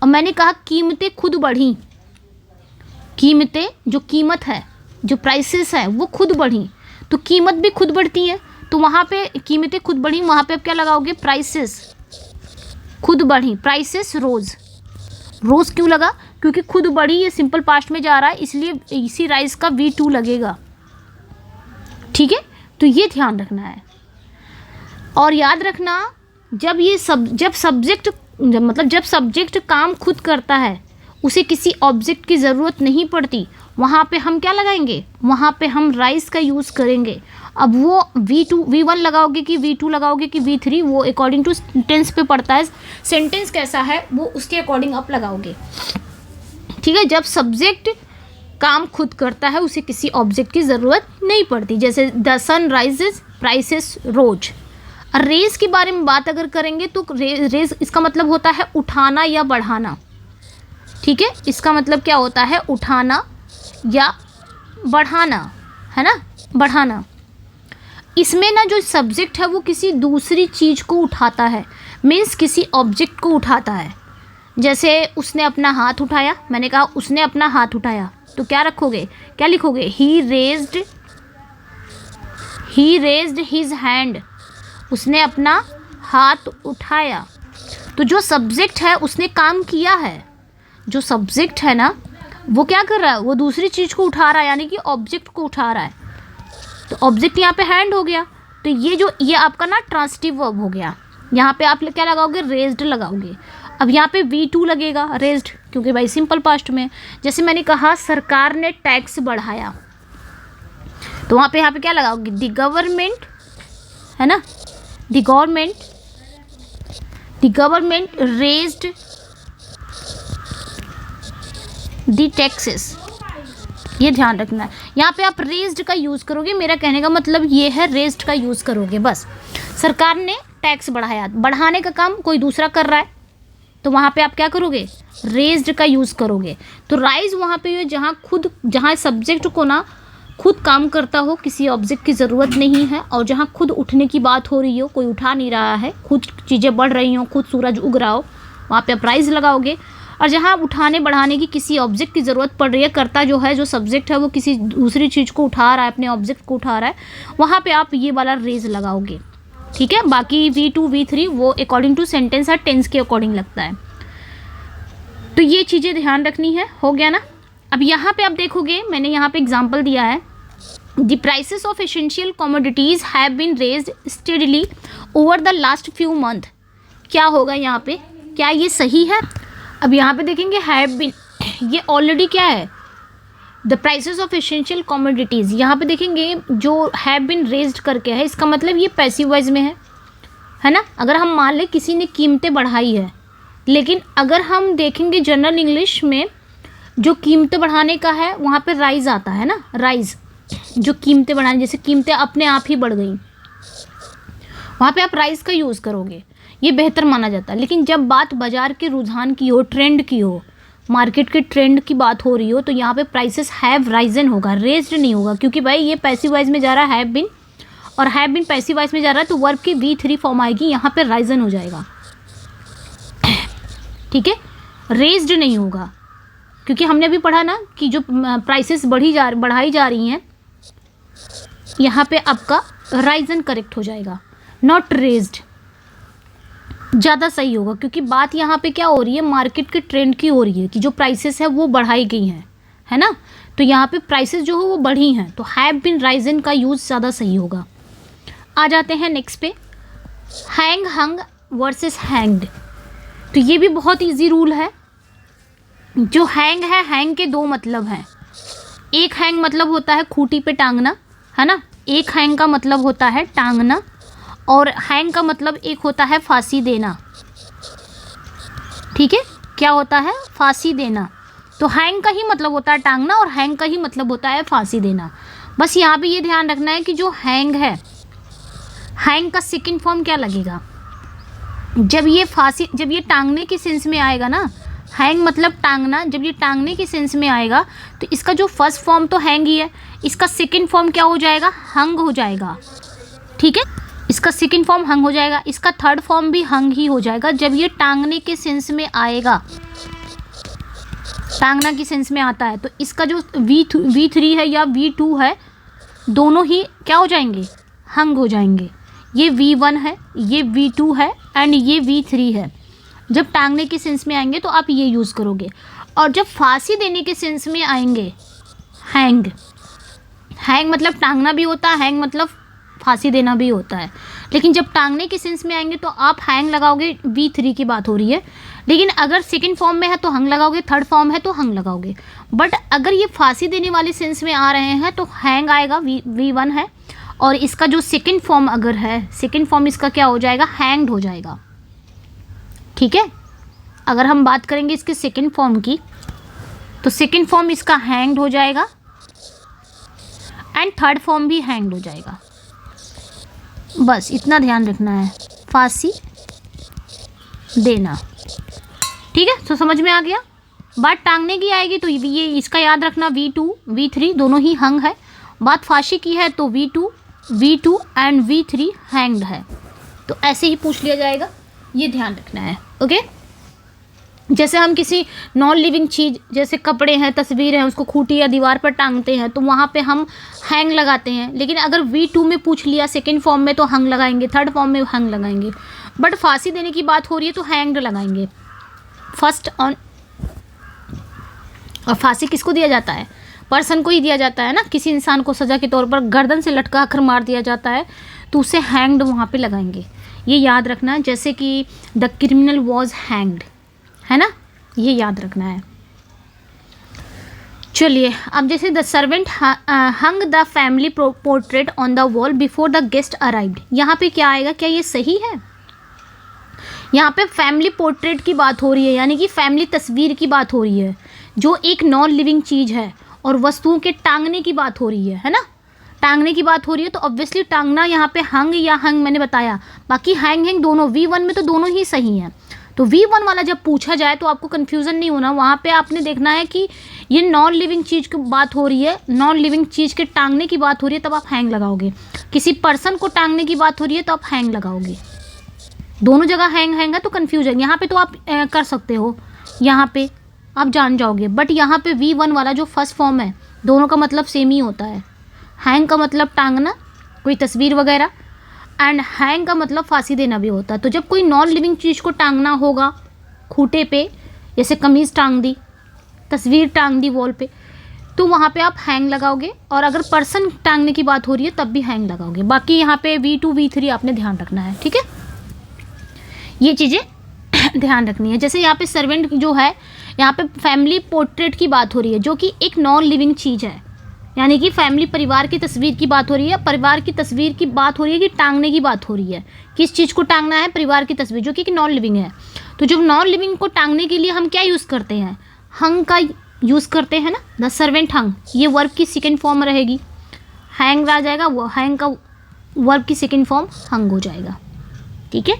और मैंने कहा कीमतें खुद बढ़ी, कीमतें, जो कीमत है, जो प्राइसेस है, वो खुद बढ़ी, तो कीमत भी खुद बढ़ती है, तो वहाँ पे कीमतें खुद बढ़ी, वहाँ पे आप क्या लगाओगे? प्राइसेस खुद बढ़ी, प्राइसेस रोज। रोज क्यों लगा? क्योंकि खुद बढ़ी, ये सिंपल पास्ट में जा रहा है, इसलिए इसी राइज का V2 लगेगा। ठीक है, तो ये ध्यान रखना है। और याद रखना, जब सब्जेक्ट काम खुद करता है, उसे किसी ऑब्जेक्ट की ज़रूरत नहीं पड़ती, वहाँ पे हम क्या लगाएंगे? वहाँ पे हम राइज का यूज़ करेंगे। अब वो V1 लगाओगे कि V2 लगाओगे कि V3, वो अकॉर्डिंग टू टेंस पे पड़ता है। सेंटेंस कैसा है वो उसके अकॉर्डिंग आप लगाओगे। ठीक है, जब सब्जेक्ट काम खुद करता है, उसे किसी ऑब्जेक्ट की ज़रूरत नहीं पड़ती। जैसे द सन राइजेस, प्राइसेस रोज। और रेज के बारे में बात अगर करेंगे तो रेज इसका मतलब होता है उठाना या बढ़ाना। ठीक है, इसका मतलब क्या होता है? उठाना या बढ़ाना, है ना, बढ़ाना। इसमें ना जो सब्जेक्ट है वो किसी दूसरी चीज़ को उठाता है, मीन्स किसी ऑब्जेक्ट को उठाता है। जैसे उसने अपना हाथ उठाया, मैंने कहा उसने अपना हाथ उठाया, तो क्या रखोगे? क्या लिखोगे? ही रेज्ड हिज हैंड, उसने अपना हाथ उठाया। तो जो सब्जेक्ट है उसने काम किया है, जो सब्जेक्ट है ना वो क्या कर रहा है? वो दूसरी चीज़ को उठा रहा है, यानी कि ऑब्जेक्ट को उठा रहा है। तो ऑब्जेक्ट यहाँ पे हैंड हो गया, तो ये आपका ना ट्रांसिटिव वर्ब हो गया। यहाँ पे आप क्या लगाओगे? रेज्ड लगाओगे। अब यहाँ पे V2 लगेगा, रेज्ड, क्योंकि भाई सिंपल पास्ट में। जैसे मैंने कहा सरकार ने टैक्स बढ़ाया, तो वहाँ पे यहाँ पे क्या लगाओगे? द गवर्नमेंट, है ना, the government raised the taxes. ये ध्यान रखना है, यहाँ पे आप रेज्ड का यूज़ करोगे। मेरा कहने का मतलब ये है, रेज्ड का यूज़ करोगे बस। सरकार ने टैक्स बढ़ाया, बढ़ाने का काम कोई दूसरा कर रहा है, तो वहाँ पे आप क्या करोगे? रेज्ड का यूज़ करोगे। तो राइज वहाँ पे जहाँ सब्जेक्ट को ना खुद काम करता हो, किसी ऑब्जेक्ट की ज़रूरत नहीं है, और जहाँ खुद उठने की बात हो रही हो, कोई उठा नहीं रहा है, खुद चीज़ें बढ़ रही हो, खुद सूरज उग रहा हो, वहाँ पे आप राइज लगाओगे। और जहाँ उठाने बढ़ाने की किसी ऑब्जेक्ट की ज़रूरत पड़ रही है, कर्ता जो है, जो सब्जेक्ट है वो किसी दूसरी चीज़ को उठा रहा है, अपने ऑब्जेक्ट को उठा रहा है, वहाँ पे आप ये वाला रेज लगाओगे। ठीक है, बाकी V2 V3 वो अकॉर्डिंग टू सेंटेंस और टेंस के अकॉर्डिंग लगता है। तो ये चीज़ें ध्यान रखनी है। हो गया ना। अब यहाँ पे आप देखोगे, मैंने यहाँ पे एग्जाम्पल दिया है, the prices of essential commodities have been raised steadily over the last few month. क्या होगा यहाँ पे, क्या ये सही है? अब यहाँ पे देखेंगे हैव बीन, ये ऑलरेडी क्या है, the prices of essential commodities. यहाँ पे देखेंगे जो हैव बीन रेज्ड करके है, इसका मतलब ये पैसिव वॉइस में है ना। अगर हम मान लें किसी ने कीमतें बढ़ाई है, लेकिन अगर हम देखेंगे जनरल इंग्लिश में जो कीमतें बढ़ाने का है वहाँ पे राइज आता है ना, राइज, जो कीमतें बढ़ाने, जैसे कीमतें अपने आप ही बढ़ गई, वहाँ पे आप राइज का यूज़ करोगे, ये बेहतर माना जाता है। लेकिन जब बात बाजार के रुझान की हो, ट्रेंड की हो, मार्केट के ट्रेंड की बात हो रही हो, तो यहाँ पे प्राइसेस हैव राइजन होगा, रेज्ड नहीं होगा, क्योंकि भाई ये पैसिव वॉइस में जा रहा है हैव बीन, और हैव बीन पैसिव वॉइस में जा रहा है, तो वर्ब की V3 फॉर्म आएगी, यहाँ पे राइजन हो जाएगा। ठीक है, रेज्ड नहीं होगा, क्योंकि हमने अभी पढ़ा ना कि जो प्राइसेस बढ़ाई जा रही हैं, यहाँ पे आपका राइजन करेक्ट हो जाएगा, नॉट रेज्ड, ज़्यादा सही होगा। क्योंकि बात यहाँ पे क्या हो रही है, मार्केट के ट्रेंड की हो रही है कि जो प्राइसेस है वो बढ़ाई गई हैं, है ना। तो यहाँ पे प्राइसेस जो है वो बढ़ी हैं, तो हैव बीन राइजन का यूज़ ज़्यादा सही होगा। आ जाते हैं नेक्स्ट पे, हैंग हंग वर्सेस हैंग्ड। तो ये भी बहुत इजी रूल है। जो हैंग है, हैंग के दो मतलब हैं। एक हैंग मतलब होता है खूंटी पे टांगना, है ना, एक हैंग का मतलब होता है टांगना, और हैंग का मतलब एक होता है फांसी देना। ठीक है, क्या होता है, फांसी देना। तो हैंग का ही मतलब होता है टांगना, और हैंग का ही मतलब होता है फांसी देना। बस यहाँ पे ये ध्यान रखना है कि जो हैंग है, हैंग का सेकंड फॉर्म क्या लगेगा, जब ये टांगने के सेंस में आएगा ना, हैंग मतलब टांगना, जब ये टांगने के सेंस में आएगा तो इसका जो फर्स्ट फॉर्म तो हैंग ही है, इसका सेकंड फॉर्म क्या हो जाएगा, हंग हो जाएगा। ठीक है, इसका सेकंड फॉर्म हंग हो जाएगा, इसका थर्ड फॉर्म भी हंग ही हो जाएगा जब ये टांगने के सेंस में आएगा, टांगना के सेंस में आता है। तो इसका जो V3 है या V2 है, दोनों ही क्या हो जाएंगे, हंग हो जाएंगे। ये V1 है, ये V2 है, एंड ये V3 है। जब टांगने के सेंस में आएंगे तो आप ये यूज़ करोगे, और जब फांसी देने के सेंस में आएंगे, हैंग, हैंग मतलब टांगना भी होता है, हैंग मतलब फांसी देना भी होता है। लेकिन जब टांगने के सेंस में आएंगे तो आप हैंग लगाओगे, V3 की बात हो रही है। लेकिन अगर सेकंड फॉर्म में है तो हंग लगाओगे, थर्ड फॉर्म है तो हंग लगाओगे। बट अगर ये फांसी देने वाले सेंस में आ रहे हैं तो हैंग आएगा, V1 है, और इसका जो सेकंड फॉर्म अगर है, सेकंड फॉर्म इसका क्या हो जाएगा, हैंग्ड हो जाएगा। ठीक है, अगर हम बात करेंगे इसके सेकंड फॉर्म की, तो सेकंड फॉर्म इसका हैंग्ड हो जाएगा, एंड थर्ड फॉर्म भी हैंग्ड हो जाएगा। बस इतना ध्यान रखना है, फांसी देना। ठीक है, तो समझ में आ गया। बात टांगने की आएगी तो ये इसका याद रखना, V2 V3 दोनों ही हंग है। बात फांसी की है तो V2 एंड V3 हैंग्ड है। तो ऐसे ही पूछ लिया जाएगा, ये ध्यान रखना है। ओके, जैसे हम किसी नॉन लिविंग चीज़, जैसे कपड़े हैं, तस्वीर है, उसको खूंटी या दीवार पर टांगते हैं तो वहाँ पे हम हैंग लगाते हैं। लेकिन अगर V2 में पूछ लिया सेकंड फॉर्म में तो हंग लगाएंगे, थर्ड फॉर्म में हंग लगाएंगे। बट फांसी देने की बात हो रही है तो हैंग्ड लगाएंगे फर्स्ट ऑन। और फांसी किसको दिया जाता है, पर्सन को ही दिया जाता है ना। किसी इंसान को सज़ा के तौर पर गर्दन से लटका कर मार दिया जाता है तो उसे हैंग्ड वहाँ पे लगाएंगे, ये याद रखना। जैसे कि द क्रिमिनल वॉज हैंग्ड, है ना, ये याद रखना है। चलिए, अब जैसे the servant hung the family portrait on the wall before the guest arrived, यहाँ पे क्या आएगा, क्या ये सही है? यहाँ पे फैमिली पोर्ट्रेट की बात हो रही है, यानी कि फैमिली तस्वीर की बात हो रही है, जो एक नॉन लिविंग चीज़ है, और वस्तुओं के टांगने की बात हो रही है ना, टांगने की बात हो रही है। तो ऑब्वियसली टांगना यहाँ पे हंग या हंग मैंने बताया, बाकी हैंग दोनों V1 में तो दोनों ही सही हैं। तो V1 वाला जब पूछा जाए तो आपको कन्फ्यूज़न नहीं होना, वहाँ पे आपने देखना है कि ये नॉन लिविंग चीज़ की बात हो रही है, नॉन लिविंग चीज़ के टांगने की बात हो रही है, तब आप हैंग लगाओगे। किसी पर्सन को टांगने की बात हो रही है तो आप हैंग लगाओगे। दोनों जगह हैंग है तो कन्फ्यूजन यहाँ पे तो आप कर सकते हो यहाँ पे आप जान जाओगे। बट यहाँ पे V1 वाला जो फर्स्ट फॉर्म है, दोनों का मतलब सेम ही होता है। हैंग का मतलब टांगना, कोई तस्वीर वगैरह, एंड हैंग का मतलब फांसी देना भी होता है। तो जब कोई नॉन लिविंग चीज़ को टांगना होगा खूंटे पे, जैसे कमीज़ टांग दी, तस्वीर टांग दी वॉल पे, तो वहाँ पे आप हैंग लगाओगे। और अगर पर्सन टांगने की बात हो रही है तब भी हैंग लगाओगे। बाकी यहाँ पे V2 V3 आपने ध्यान रखना है, ठीक है, ये चीज़ें ध्यान रखनी है। जैसे यहाँ पे सर्वेंट जो है, यहाँ पे फैमिली पोर्ट्रेट की बात हो रही है, जो कि एक नॉन लिविंग चीज़ है, यानी कि फैमिली परिवार की तस्वीर की बात हो रही है। परिवार की तस्वीर की बात हो रही है कि टांगने की बात हो रही है। किस चीज़ को टांगना है? परिवार की तस्वीर, जो कि नॉन लिविंग है। तो जब नॉन लिविंग को टांगने के लिए हम क्या यूज़ करते हैं? हंग का यूज़ करते हैं ना, द सर्वेंट हंग। ये वर्ब की सेकेंड फॉर्म रहेगी, हैंग आ जाएगा, वो हैंग का वर्ब की सेकेंड फॉर्म हंग हो जाएगा, ठीक है।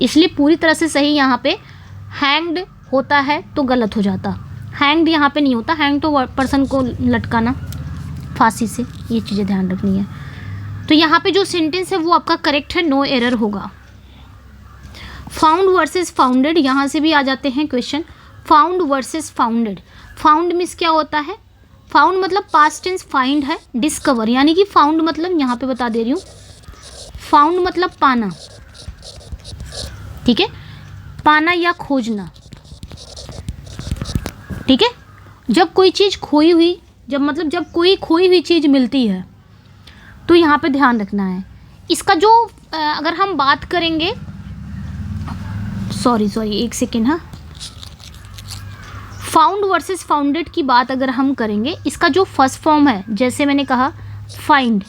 इसलिए पूरी तरह से सही यहाँ पे हैंग्ड होता है तो गलत हो जाता। हैंग्ड यहाँ पे नहीं होता, हैंग तो पर्सन को लटकाना फांसी से, ये चीज़ें ध्यान रखनी है। तो यहाँ पे जो सेंटेंस है वो आपका करेक्ट है, नो एरर होगा। फाउंड वर्सेस फाउंडेड, यहाँ से भी आ जाते हैं question. Found versus founded, found means क्या होता है? फाउंड मतलब पास्ट टेंस, फाइंड है डिस्कवर, यानी कि फाउंड मतलब यहाँ पे बता दे रही हूँ, फाउंड मतलब पाना, ठीक है, पाना या खोजना, ठीक है। जब कोई चीज़ खोई हुई, जब कोई खोई हुई चीज़ मिलती है तो यहाँ पे ध्यान रखना है इसका जो अगर हम बात करेंगे, सॉरी एक सेकेंड, हाँ, फाउंड वर्सेस फाउंडेड की बात अगर हम करेंगे, इसका जो फर्स्ट फॉर्म है, जैसे मैंने कहा फाइंड,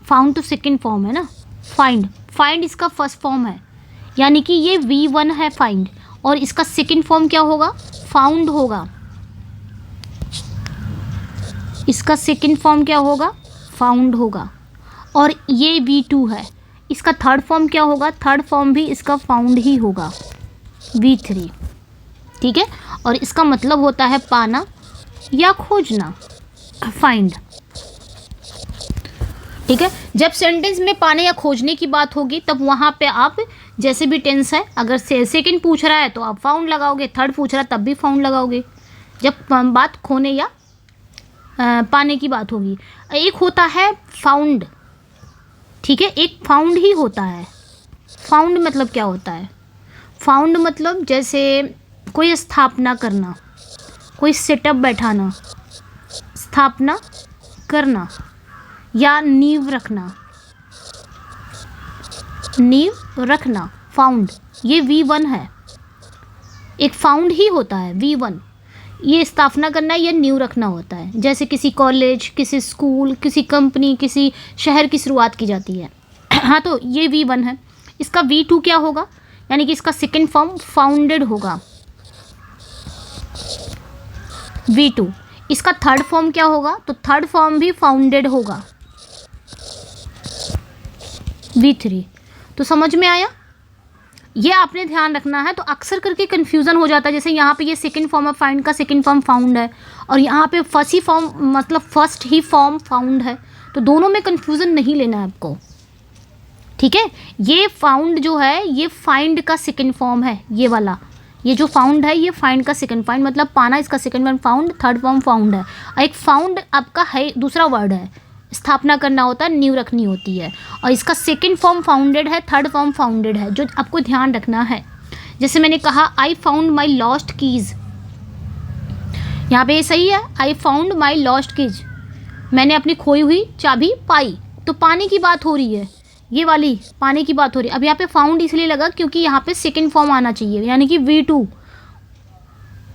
फाउंड तो सेकेंड फॉर्म है ना, फाइंड इसका फर्स्ट फॉर्म है, यानी कि ये V1 है फाइंड, और इसका सेकेंड फॉर्म क्या होगा? फाउंड होगा। इसका सेकेंड फॉर्म क्या होगा? फाउंड होगा। और ये V2 है, इसका थर्ड फॉर्म क्या होगा? थर्ड फॉर्म भी इसका फाउंड ही होगा, V3, ठीक है। और इसका मतलब होता है पाना या खोजना, फाइंड, ठीक है। जब सेंटेंस में पाने या खोजने की बात होगी तब वहाँ पे आप जैसे भी टेंस है, अगर सेकेंड पूछ रहा है तो आप फाउंड लगाओगे, थर्ड पूछ रहा है तब भी फाउंड लगाओगे, जब बात खोने या पाने की बात होगी। एक होता है फाउंड, ठीक है, एक फाउंड ही होता है। फाउंड मतलब क्या होता है? फाउंड मतलब जैसे कोई स्थापना करना, कोई सेटअप बैठाना, स्थापना करना या नींव रखना, फाउंड, ये V1 है, एक फाउंड ही होता है V1। ये स्थापना करना या नींव रखना होता है, जैसे किसी कॉलेज, किसी स्कूल, किसी कंपनी, किसी शहर की शुरुआत की जाती है। हाँ, तो ये V1 है। इसका V2 क्या होगा? यानी कि इसका सेकेंड फॉर्म फाउंडेड होगा, V2। इसका थर्ड फॉर्म क्या होगा? तो थर्ड फॉर्म भी फाउंडेड होगा, V3। तो समझ में आया? ये आपने ध्यान रखना है। तो अक्सर करके कन्फ्यूज़न हो जाता है, जैसे यहाँ पे ये सेकंड फॉर्म है फाइंड का, सेकंड फॉर्म फाउंड है, और यहाँ पे फर्स्ट ही फॉर्म मतलब फर्स्ट ही फॉर्म फाउंड है। तो दोनों में कन्फ्यूज़न नहीं लेना है आपको, ठीक है। ये फाउंड जो है ये फाइंड का सेकंड फॉर्म है, ये वाला, ये जो फाउंड है ये फाइंड का सेकंड, फाइंड मतलब पाना, इसका second form found, third form found है। और एक फाउंड आपका है दूसरा वर्ड है, स्थापना करना होता है, नींव रखनी होती है, और इसका सेकंड फॉर्म फाउंडेड है, थर्ड फॉर्म फाउंडेड है, जो आपको ध्यान रखना है। जैसे मैंने कहा I found my lost keys, यहाँ पे ये सही है, I found my lost keys, मैंने अपनी खोई हुई चाबी पाई। तो पाने की बात हो रही है, ये वाली पाने की बात हो रही है। अब यहाँ पे फाउंड इसलिए लगा क्योंकि यहाँ पे सेकंड फॉर्म आना चाहिए, यानी कि V2,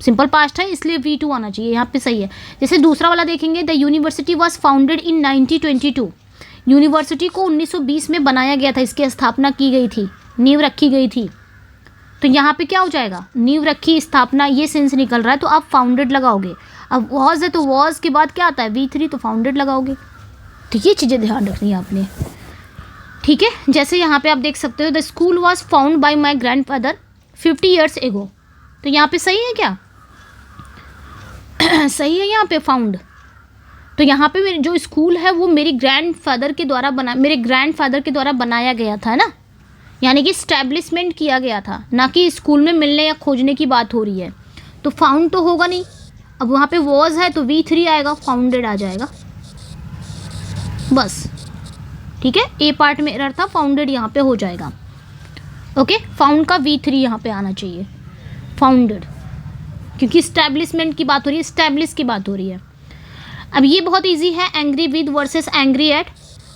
सिंपल पास्ट है इसलिए V2 आना चाहिए, यहाँ पे सही है। जैसे दूसरा वाला देखेंगे, the university was founded in 1922, university को 1920 में बनाया गया था, इसकी स्थापना की गई थी, नींव रखी गई थी। तो यहाँ पे क्या हो जाएगा? नींव रखी, स्थापना, ये सेंस निकल रहा है, तो आप फाउंडेड लगाओगे। अब वॉज है तो वॉज के बाद क्या आता है? V3, तो फाउंडेड लगाओगे। तो ये चीज़ें ध्यान रखनी है आपने, ठीक है। जैसे यहाँ पे आप देख सकते हो, the school was found by my grandfather 50 years ago, तो यहाँ पे सही है क्या? सही है यहाँ पे फाउंड। तो यहाँ पे मेरे जो स्कूल है वो मेरे ग्रैंडफादर के द्वारा बनाया गया था ना, यानी कि इस्टेब्लिशमेंट किया गया था, ना कि स्कूल में मिलने या खोजने की बात हो रही है। तो फाउंड तो होगा नहीं, अब वहाँ पे वॉज है तो V3 आएगा, फाउंडेड आ जाएगा बस। ठीक है, ए पार्ट में एरर था, फाउंडेड यहाँ पे हो जाएगा। ओके, फाउंड का V3 यहाँ पे आना चाहिए, फाउंडेड, क्योंकि स्टैब्लिशमेंट की बात हो रही है, स्टैब्लिश की बात हो रही है। अब ये बहुत इजी है, angry with versus angry at.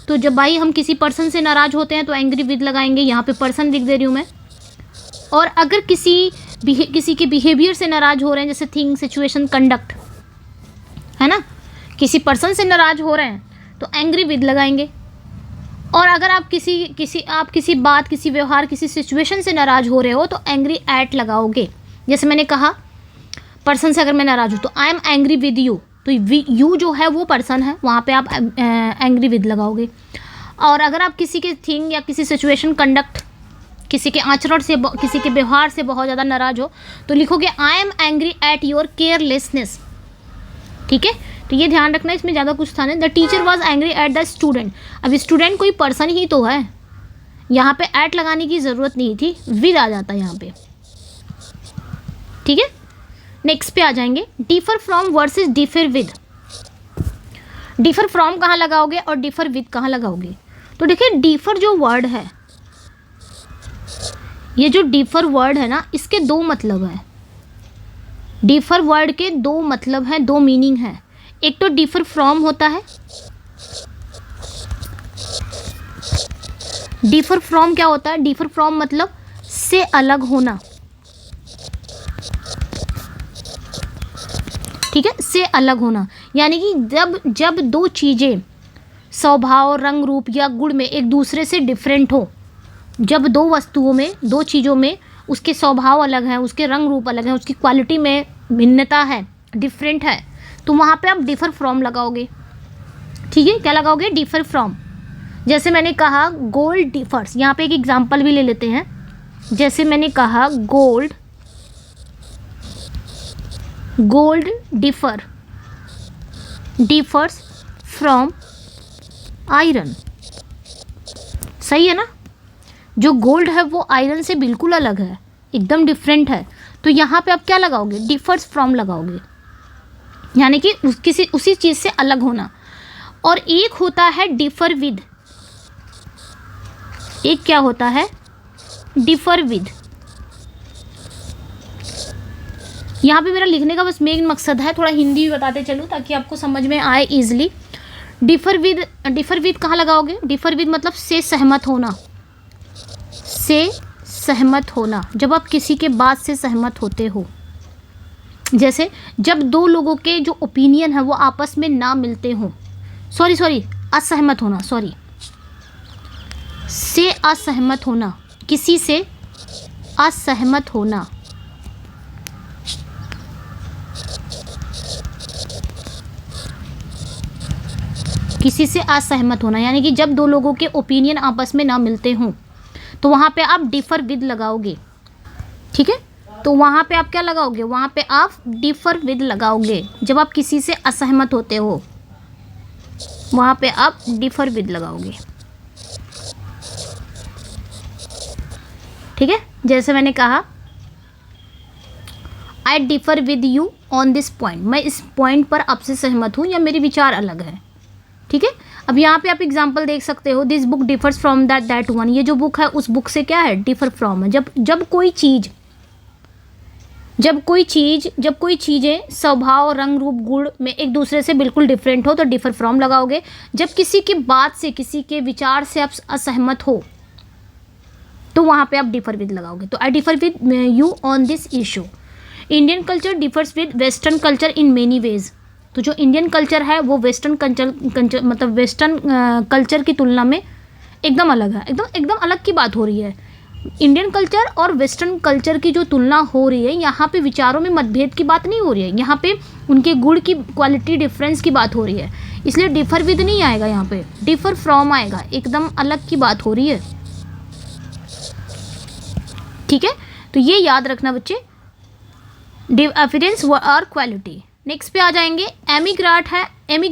तो जब भाई हम किसी पर्सन से नाराज़ होते हैं तो एंग्री विद लगाएंगे, यहाँ पे पर्सन लिख दे रही हूँ मैं। और अगर किसी के बिहेवियर से नाराज़ हो रहे हैं, जैसे थिंग, सिचुएशन, कंडक्ट, है ना, किसी पर्सन से नाराज़ हो रहे हैं तो एंग्री विद लगाएंगे। और अगर आप किसी बात, किसी व्यवहार, किसी सिचुएशन से नाराज़ हो रहे हो तो एंग्री एट लगाओगे। जैसे मैंने कहा पर्सन से अगर मैं नाराज़ हूँ तो I am angry with you, तो यू जो है वो पर्सन है, वहाँ पे आप एंग्री विद लगाओगे। और अगर आप किसी के थिंग या किसी सिचुएशन, कंडक्ट, किसी के आचरण से, किसी के व्यवहार से बहुत ज़्यादा नाराज़ हो तो लिखोगे I am angry at your carelessness. ठीक है, तो ये ध्यान रखना, इसमें ज़्यादा कुछ था नहीं। The teacher was angry at the student, अब स्टूडेंट कोई पर्सन ही तो है, यहाँ पे एट लगाने की ज़रूरत नहीं थी, विद आ जाता है यहाँ पे। ठीक है, नेक्स्ट पे आ जाएंगे, differ from versus differ with. Differ from कहाँ लगाओगे और डिफर विद कहाँ लगाओगे? तो देखिए, डिफर जो वर्ड है, ये जो डिफर वर्ड है ना, इसके दो मतलब है। डिफर वर्ड के दो मतलब हैं, दो मीनिंग है। एक तो डिफर फ्रॉम होता है, डिफर फ्रॉम क्या होता है? डिफर फ्रॉम मतलब से अलग होना। ठीक है, से अलग होना, यानी कि जब दो चीज़ें स्वभाव, रंग, रूप या गुण में एक दूसरे से डिफरेंट हो, जब दो वस्तुओं में, दो चीज़ों में उसके स्वभाव अलग हैं, उसके रंग रूप अलग हैं, उसकी क्वालिटी में भिन्नता है, डिफरेंट है, तो वहाँ पे आप डिफर फ्रॉम लगाओगे। ठीक है, क्या लगाओगे? Differ from. जैसे मैंने कहा गोल्ड डिफर्स, यहाँ पे एक एग्जांपल भी ले लेते हैं। जैसे मैंने कहा गोल्ड डिफर्स फ्रॉम आयरन। सही है ना? जो गोल्ड है वो आयरन से बिल्कुल अलग है, एकदम डिफरेंट है। तो यहाँ पे आप क्या लगाओगे? डिफर्स फ्रॉम लगाओगे, यानी कि उसी चीज़ से अलग होना। और एक होता है डिफर विद, एक क्या होता है? Differ with. यहाँ पे मेरा लिखने का बस मेन मकसद है, थोड़ा हिंदी भी बताते चलूँ ताकि आपको समझ में आए इजीली। डिफर विद कहाँ लगाओगे? डिफर विद मतलब से सहमत होना, से सहमत होना, जब आप किसी के बात से सहमत होते हो। जैसे जब दो लोगों के जो ओपिनियन है वो आपस में ना मिलते हो, सॉरी असहमत होना, सॉरी, से असहमत होना, किसी से असहमत होना। किसी से असहमत होना, यानी कि जब दो लोगों के ओपिनियन आपस में ना मिलते हों तो वहाँ पे आप डिफर विद लगाओगे। ठीक है, तो वहाँ पे आप क्या लगाओगे? वहाँ पे आप डिफर विद लगाओगे। जब आप किसी से असहमत होते हो वहाँ पे आप डिफर विद लगाओगे। ठीक है, जैसे मैंने कहा आई differ with you on this point, मैं इस पॉइंट पर आपसे सहमत हूँ या मेरे विचार अलग है। ठीक है, अब यहाँ पे आप एग्जाम्पल देख सकते हो, this book differs from that one, ये जो बुक है उस बुक से क्या है? डिफर फ्रॉम है। जब कोई चीज़ें स्वभाव, रंग, रूप, गुण में एक दूसरे से बिल्कुल डिफरेंट हो तो डिफर फ्रॉम लगाओगे। जब किसी की बात से, किसी के विचार से आप असहमत हो तो वहाँ पे आप डिफर विद लगाओगे। तो आई differ with you on this issue. Indian culture differs with western culture in many ways. तो जो इंडियन कल्चर है वो वेस्टर्न कल्चर मतलब वेस्टर्न कल्चर की तुलना में एकदम अलग है। एकदम अलग की बात हो रही है। इंडियन कल्चर और वेस्टर्न कल्चर की जो तुलना हो रही है, यहाँ पे विचारों में मतभेद की बात नहीं हो रही है, यहाँ पे उनके गुण की क्वालिटी डिफरेंस की बात हो रही है। इसलिए डिफर विद नहीं आएगा, यहाँ पे डिफर फ्रॉम आएगा, एकदम अलग की बात हो रही है। ठीक है, तो ये याद रखना बच्चे, डिफरेंस और क्वालिटी। नेक्स्ट पे आ जाएंगे, एमिग्रेट है एंड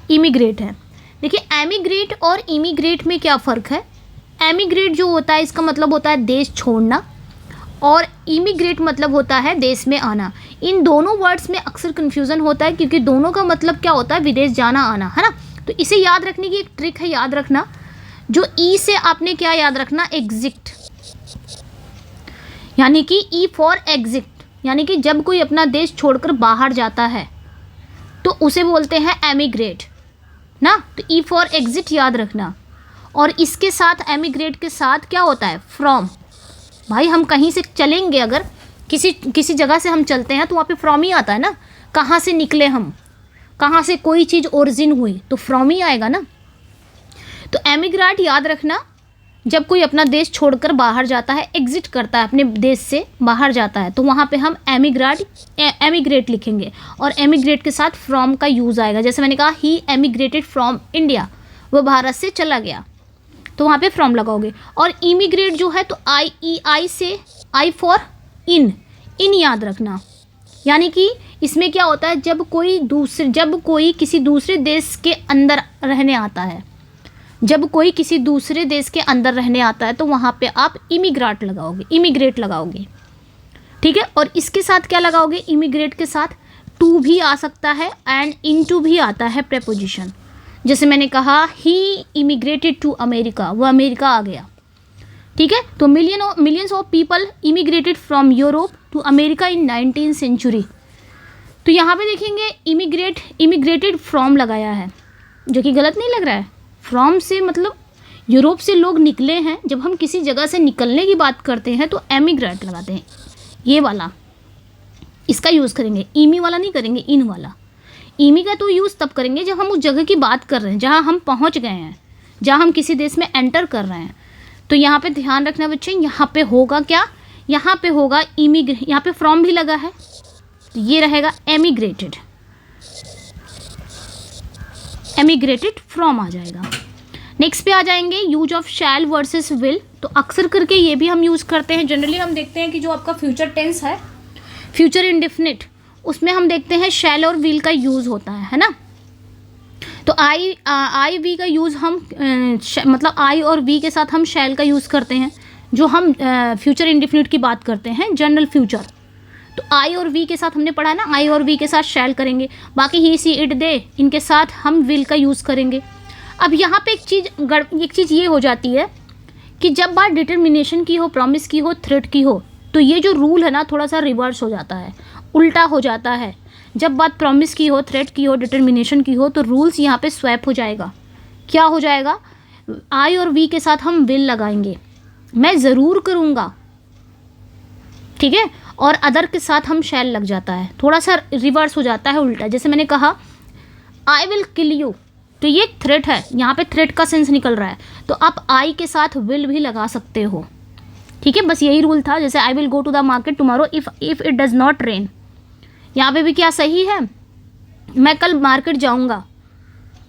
इमिग्रेट है। देखिए, एमिग्रेट और इमिग्रेट में क्या फ़र्क है? एमिग्रेट जो होता है इसका मतलब होता है देश छोड़ना, और इमिग्रेट मतलब होता है देश में आना। इन दोनों वर्ड्स में अक्सर कन्फ्यूज़न होता है क्योंकि दोनों का मतलब क्या होता है, विदेश जाना आना, है ना। तो इसे याद रखने की एक ट्रिक है, याद रखना जो ई से आपने क्या याद रखना, एग्जिट, यानी कि ई फॉर एग्जिट, यानी कि जब कोई अपना देश छोड़कर बाहर जाता है तो उसे बोलते हैं एमिग्रेट ना। तो ई फॉर एग्जिट याद रखना। और इसके साथ एमिग्रेट के साथ क्या होता है, फ्रॉम। भाई हम कहीं से चलेंगे, अगर किसी जगह से हम चलते हैं तो वहाँ पे फ्रॉम ही आता है ना, कहाँ से निकले हम, कहाँ से कोई चीज़ ओरिजिन हुई, तो फ्रॉम ही आएगा ना। तो एमिग्रेट याद रखना, जब कोई अपना देश छोड़कर बाहर जाता है, एग्जिट करता है, अपने देश से बाहर जाता है, तो वहाँ पे हम एमिग्रेट लिखेंगे और एमिग्रेट के साथ फ्रॉम का यूज़ आएगा। जैसे मैंने कहा ही एमिग्रेटेड फ्रॉम इंडिया, वो भारत से चला गया, तो वहाँ पे फ्रॉम लगाओगे। और इमिग्रेट जो है तो आई से आई फॉर इन याद रखना, यानी कि इसमें क्या होता है, जब कोई किसी दूसरे देश के अंदर रहने आता है, जब कोई किसी दूसरे देश के अंदर रहने आता है तो वहाँ पे आप इमिग्रेट लगाओगे, ठीक है। और इसके साथ क्या लगाओगे, इमिग्रेट के साथ टू भी आ सकता है एंड इनटू भी आता है प्रेपोजिशन। जैसे मैंने कहा ही इमिग्रेटेड टू अमेरिका, वो अमेरिका आ गया, ठीक है। तो millions of people immigrated from Europe to America in 19th century. तो यहाँ पे देखेंगे इमिग्रेटेड फ्रॉम लगाया है, जो कि गलत नहीं लग रहा है। फ्रॉम से मतलब यूरोप से लोग निकले हैं। जब हम किसी जगह से निकलने की बात करते हैं तो एमिग्रेट लगाते हैं, ये वाला, इसका यूज़ करेंगे, ईमी वाला नहीं करेंगे, इन वाला। ईमी का तो यूज़ तब करेंगे जब हम उस जगह की बात कर रहे हैं जहाँ हम पहुँच गए हैं, जहाँ हम किसी देश में एंटर कर रहे हैं। तो यहाँ पे ध्यान रखना बच्चे, यहाँ पे होगा क्या, यहाँ पे होगा यहाँ पे फ्रॉम भी लगा है, तो ये रहेगा एमिग्रेटेड फ्रॉम आ जाएगा। नेक्स्ट पे आ जाएंगे use of shall versus will. तो अक्सर करके ये भी हम यूज़ करते हैं। जनरली हम देखते हैं कि जो आपका फ्यूचर टेंस है, फ्यूचर इंडेफिनिट, उसमें हम देखते हैं शैल और विल का यूज़ होता है ना। तो आई वी का यूज़ हम मतलब आई और वी के साथ हम शैल का यूज़ करते हैं। जो हम फ्यूचर इंडेफिनिट की बात करते हैं, जनरल फ्यूचर, तो आई और वी के साथ हमने पढ़ा ना, आई और वी के साथ शैल करेंगे। बाकी ही सी इट दे, इनके साथ हम विल का यूज़ करेंगे। अब यहाँ पे एक चीज़ ये हो जाती है कि जब बात डिटर्मिनेशन की हो, प्रॉमिस की हो, थ्रेट की हो, तो ये जो रूल है ना थोड़ा सा रिवर्स हो जाता है, उल्टा हो जाता है। जब बात प्रॉमिस की हो, थ्रेट की हो, डिटर्मिनेशन की हो, तो रूल्स यहाँ पे स्वैप हो जाएगा। क्या हो जाएगा, आई और वी के साथ हम विल लगाएंगे, मैं ज़रूर करूँगा, ठीक है। और अदर के साथ हम शैल लग जाता है, थोड़ा सा रिवर्स हो जाता है, उल्टा। जैसे मैंने कहा आई विल किल यू, तो ये थ्रेट है, यहाँ पे थ्रेट का सेंस निकल रहा है, तो आप आई के साथ विल भी लगा सकते हो, ठीक है। बस यही रूल था। जैसे I will go to the market tomorrow if it does not rain, यहाँ पे भी क्या सही है, मैं कल मार्केट जाऊँगा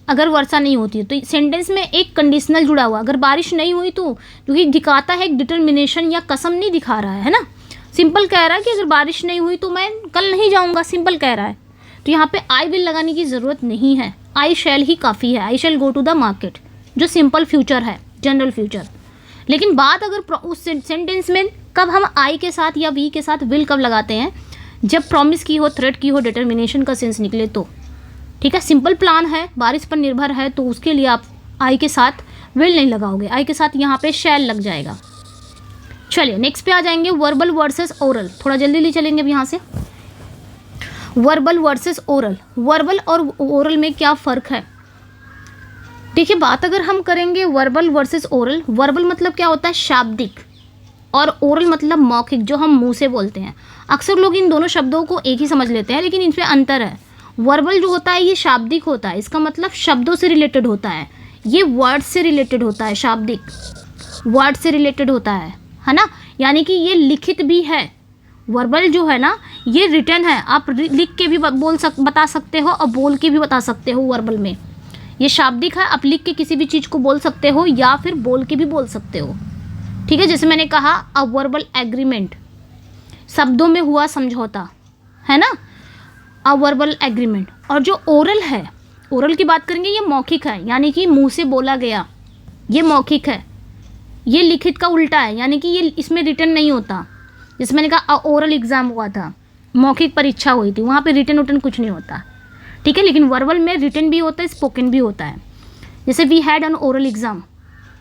अगर वर्षा नहीं होती है। तो सेंटेंस में एक कंडीशनल जुड़ा हुआ, अगर बारिश नहीं हुई तो क्योंकि दिखाता है एक डिटर्मिनेशन या कसम नहीं दिखा रहा है ना, सिंपल कह रहा है कि अगर बारिश नहीं हुई तो मैं कल नहीं जाऊँगा, सिंपल कह रहा है। तो यहाँ पे आई विल लगाने की ज़रूरत नहीं है, आई शैल ही काफ़ी है, आई शैल गो टू द मार्केट, जो सिंपल फ्यूचर है, जनरल फ्यूचर। लेकिन बात अगर उस सेंटेंस में कब हम आई के साथ या वी के साथ विल कब लगाते हैं, जब प्रॉमिस की हो, थ्रेट की हो, डिटर्मिनेशन का सेंस निकले तो, ठीक है। सिंपल प्लान है, बारिश पर निर्भर है, तो उसके लिए आप आई के साथ विल नहीं लगाओगे, आई के साथ यहाँ पे शैल लग जाएगा। चलिए नेक्स्ट पे आ जाएंगे वर्बल वर्सेस ओरल। थोड़ा जल्दी चलेंगे अब यहाँ से। वर्बल वर्सेस ओरल, वर्बल और ओरल में क्या फ़र्क है। देखिए बात अगर हम करेंगे वर्बल वर्सेस ओरल, वर्बल मतलब क्या होता है, शाब्दिक, और ओरल मतलब मौखिक, जो हम मुंह से बोलते हैं। अक्सर लोग इन दोनों शब्दों को एक ही समझ लेते हैं, लेकिन इनमें अंतर है। वर्बल जो होता है ये शाब्दिक होता है, इसका मतलब शब्दों से रिलेटेड होता है, ये वर्ड से रिलेटेड होता है, शाब्दिक वर्ड से रिलेटेड होता है ना, यानी कि ये लिखित भी है। वर्बल जो है ना ये रिटन है, आप लिख के भी बता सकते हो और बोल के भी बता सकते हो। वर्बल में ये शाब्दिक है, आप लिख के किसी भी चीज़ को बोल सकते हो या फिर बोल के भी बोल सकते हो, ठीक है। जैसे मैंने कहा अ वर्बल एग्रीमेंट, शब्दों में हुआ समझौता, है ना, अ वर्बल एग्रीमेंट। और जो ओरल है, ओरल की बात करेंगे, ये मौखिक है, यानी कि मुंह से बोला गया, ये मौखिक है। ये लिखित का उल्टा है, यानी कि ये इसमें रिटन नहीं होता, जैसे मैंने कहा ओरल एग्ज़ाम हुआ था, मौखिक परीक्षा हुई थी, वहाँ पे रिटन उटन कुछ नहीं होता, ठीक है। लेकिन वर्बल में रिटन भी होता है, स्पोकन भी होता है। जैसे we had an oral exam,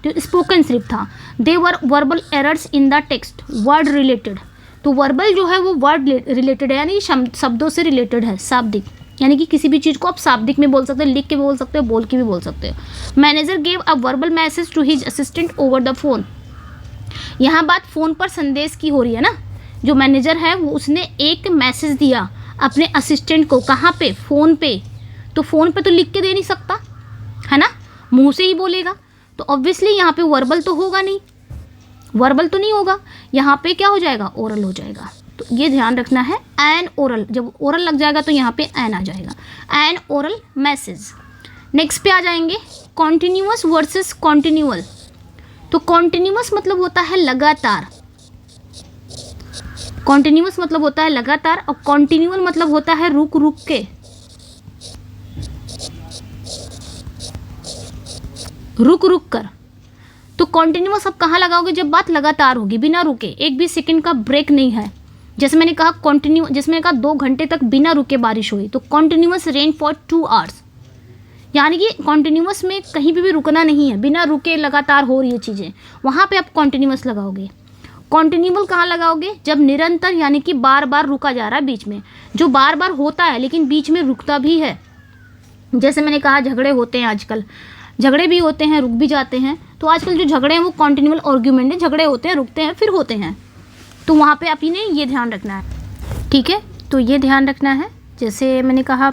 तो स्पोकन सिर्फ था। They were verbal errors in the text word related, तो वर्बल जो है वो वर्ड रिलेटेड है, यानी शब्दों से रिलेटेड है, शाब्दिक, यानी कि किसी भी चीज़ को आप शाब्दिक में बोल सकते हो, लिख के भी बोल सकते हो, बोल के भी बोल सकते हो। Manager gave a verbal message to his assistant over the phone, यहाँ बात फ़ोन पर संदेश की हो रही है ना। जो मैनेजर है वो उसने एक मैसेज दिया अपने असिस्टेंट को, कहाँ पे, फ़ोन पे। तो फ़ोन पे तो लिख के दे नहीं सकता है ना, मुंह से ही बोलेगा, तो ऑब्वियसली यहाँ पे वर्बल तो होगा नहीं, वर्बल तो नहीं होगा, यहाँ पे क्या हो जाएगा, ओरल हो जाएगा। तो ये ध्यान रखना है, एन ओरल, जब ओरल लग जाएगा तो यहाँ पे एन आ जाएगा, एन ओरल मैसेज। नेक्स्ट पे आ जाएंगे कॉन्टिन्यूअस वर्सेस कॉन्टिन्यूअल। तो कॉन्टिन्यूअस मतलब होता है लगातार, कॉन्टिन्यूअस मतलब होता है लगातार, और कॉन्टिन्यूअल मतलब होता है रुक रुक के, रुक रुक कर। तो कॉन्टिन्यूअस आप कहाँ लगाओगे, जब बात लगातार होगी, बिना रुके, एक भी सेकंड का ब्रेक नहीं है। जैसे मैंने कहा कॉन्टिन्यू, जैसे मैंने कहा 2 घंटे तक बिना रुके बारिश हुई, तो कॉन्टिन्यूअस रेन फॉर 2 आवर्स, यानी कि कॉन्टिन्यूअस में कहीं पे भी रुकना नहीं है, बिना रुके लगातार हो रही है चीज़ें, वहाँ पे आप कॉन्टिन्यूअस लगाओगे। कॉन्टिन्यूअल कहाँ लगाओगे, जब निरंतर, यानी कि बार बार रुका जा रहा है बीच में, जो बार बार होता है लेकिन बीच में रुकता भी है। जैसे मैंने कहा झगड़े होते हैं आजकल, झगड़े भी होते हैं, रुक भी जाते हैं, तो आजकल जो झगड़े हैं वो कॉन्टिन्यूअल आर्ग्यूमेंट है, झगड़े होते हैं, रुकते हैं, फिर होते हैं, तो वहाँ पे आप इन्हें ये ध्यान रखना है, ठीक है। तो ये ध्यान रखना है, जैसे मैंने कहा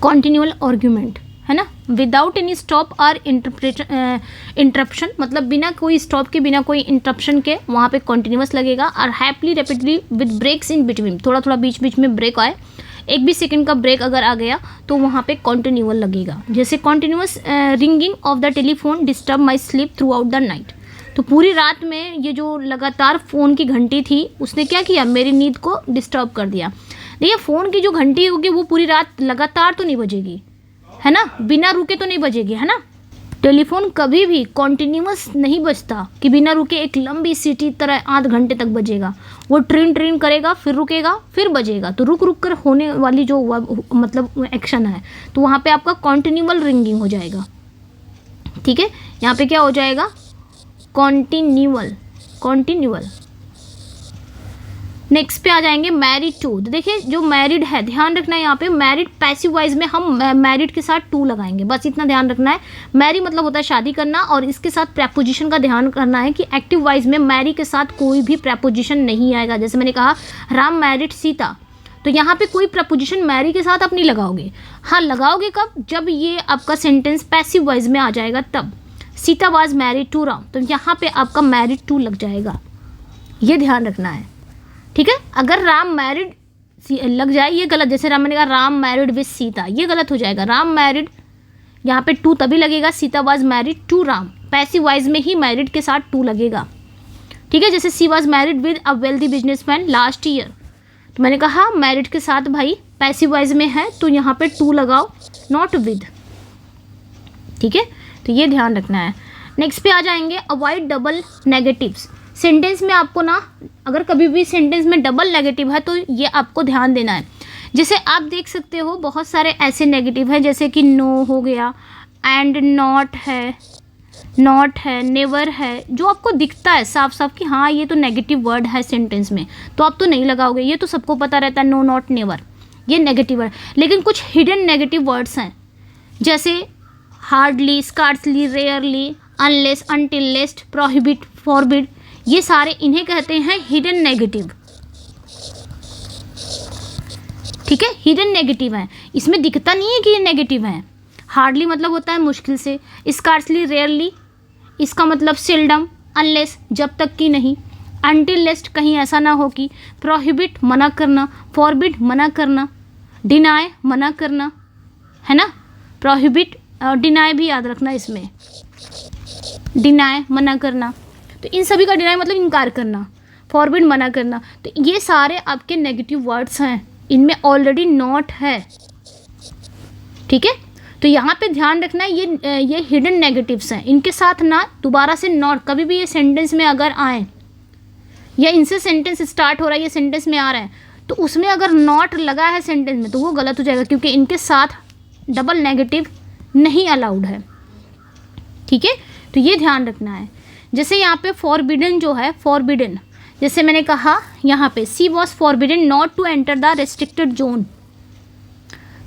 कॉन्टिन्यूअल आर्ग्यूमेंट है ना, विदाउट एनी स्टॉप और इंटरप्शन, मतलब बिना कोई स्टॉप के, बिना कोई इंटरप्शन के, वहाँ पे कॉन्टिन्यूअस लगेगा। और happily rapidly with breaks in between, थोड़ा थोड़ा बीच बीच में ब्रेक आए, एक भी सेकंड का ब्रेक अगर आ गया तो वहाँ पे कॉन्टिन्यूअल लगेगा। जैसे continuous ringing of the telephone disturb my sleep through out the night, तो पूरी रात में ये जो लगातार फ़ोन की घंटी थी उसने क्या किया, मेरी नींद को डिस्टर्ब कर दिया। देखिए फ़ोन की जो घंटी होगी वो पूरी रात लगातार तो नहीं बजेगी, है ना, बिना रुके तो नहीं बजेगी, है ना। टेलीफोन कभी भी कॉन्टिन्यूअस नहीं बजता कि बिना रुके एक लंबी सीटी तरह आध घंटे तक बजेगा, वो ट्रिन ट्रिन करेगा, फिर रुकेगा, फिर बजेगा। तो रुक रुक कर होने वाली जो मतलब एक्शन है, तो वहाँ पे आपका कॉन्टिन्यूअल रिंगिंग हो जाएगा, ठीक है। यहाँ पे क्या हो जाएगा, कॉन्टिन्यूअल, कॉन्टिन्यूअल। नेक्स्ट पे आ जाएंगे मैरिड टू। देखिए जो मैरिड है, ध्यान रखना है यहाँ पे मैरिड पैसिव वॉइस में हम मैरिड के साथ टू लगाएंगे, बस इतना ध्यान रखना है। मैरी मतलब होता है शादी करना, और इसके साथ प्रेपोजिशन का ध्यान करना है कि एक्टिव वॉइस में मैरी के साथ कोई भी प्रेपोजिशन नहीं आएगा। जैसे मैंने कहा राम मैरिड सीता, तो यहाँ पे कोई प्रपोजिशन मैरी के साथ आप नहीं लगाओगे। हाँ लगाओगे कब, जब ये आपका सेंटेंस पैसिव वॉइस में आ जाएगा तब। Sita was married to Ram, तो यहाँ पे आपका मैरिड टू लग जाएगा, ये ध्यान रखना है, ठीक है। अगर राम मैरिड लग जाए ये गलत, जैसे राम, मैंने कहा राम मैरिड विद सीता, ये गलत हो जाएगा। राम मैरिड, यहाँ पे टू तभी लगेगा, Sita was married to Ram, passive voice में ही मैरिड के साथ टू लगेगा, ठीक है। जैसे she was married with a wealthy businessman last year, तो मैंने कहा मैरिड के साथ भाई पैसिव वॉइस में है तो यहाँ पे टू लगाओ, नॉट विद, ठीक है। तो ये ध्यान रखना है। नेक्स्ट पे आ जाएंगे अवॉइड डबल नेगेटिव्स। सेंटेंस में आपको ना, अगर कभी भी सेंटेंस में डबल नेगेटिव है तो ये आपको ध्यान देना है। जैसे आप देख सकते हो बहुत सारे ऐसे नेगेटिव हैं, जैसे कि नो हो गया, एंड नॉट है, नॉट है, नेवर है, जो आपको दिखता है साफ साफ कि हाँ ये तो नेगेटिव वर्ड है सेंटेंस में, तो आप तो नहीं लगाओगे, ये तो सबको पता रहता है, नो नॉट नेवर ये नेगेटिव वर्ड। लेकिन कुछ हिडन नेगेटिव वर्ड्स हैं, जैसे hardly, scarcely, rarely, unless, until, lest, prohibit, forbid, ये सारे इन्हें कहते हैं हिडन नेगेटिव, ठीक है। हिडन नेगेटिव है, इसमें दिखता नहीं है कि ये नेगेटिव है। हार्डली मतलब होता है मुश्किल से, स्कार्सली, रेयरली इसका मतलब सेल्डम, अनलेस जब तक कि नहीं, अनटिल, लेस्ट कहीं ऐसा ना हो कि, प्रोहिबिट मना करना, फॉरबिड मना करना, डिनाय मना करना, है ना। प्रोहिबिट और डिनाय भी याद रखना, इसमें डिनाय मना करना, तो इन सभी का डिनाय मतलब इनकार करना, फॉरबिड मना करना, तो ये सारे आपके नेगेटिव वर्ड्स हैं, इनमें ऑलरेडी नॉट है, ठीक है। तो यहाँ पे ध्यान रखना है ये हिडन नेगेटिव्स हैं, इनके साथ ना दोबारा से नॉट, कभी भी ये सेंटेंस में अगर आए या इनसे सेंटेंस स्टार्ट हो रहा है, ये सेंटेंस में आ रहा है, तो उसमें अगर नॉट लगा है सेंटेंस में तो वो गलत हो जाएगा, क्योंकि इनके साथ डबल नेगेटिव नहीं अलाउड है। ठीक है, तो ये ध्यान रखना है। जैसे यहाँ पे फॉरबिडन जो है, फॉरबिडन, जैसे मैंने कहा यहाँ पे she was forbidden not to enter the restricted zone,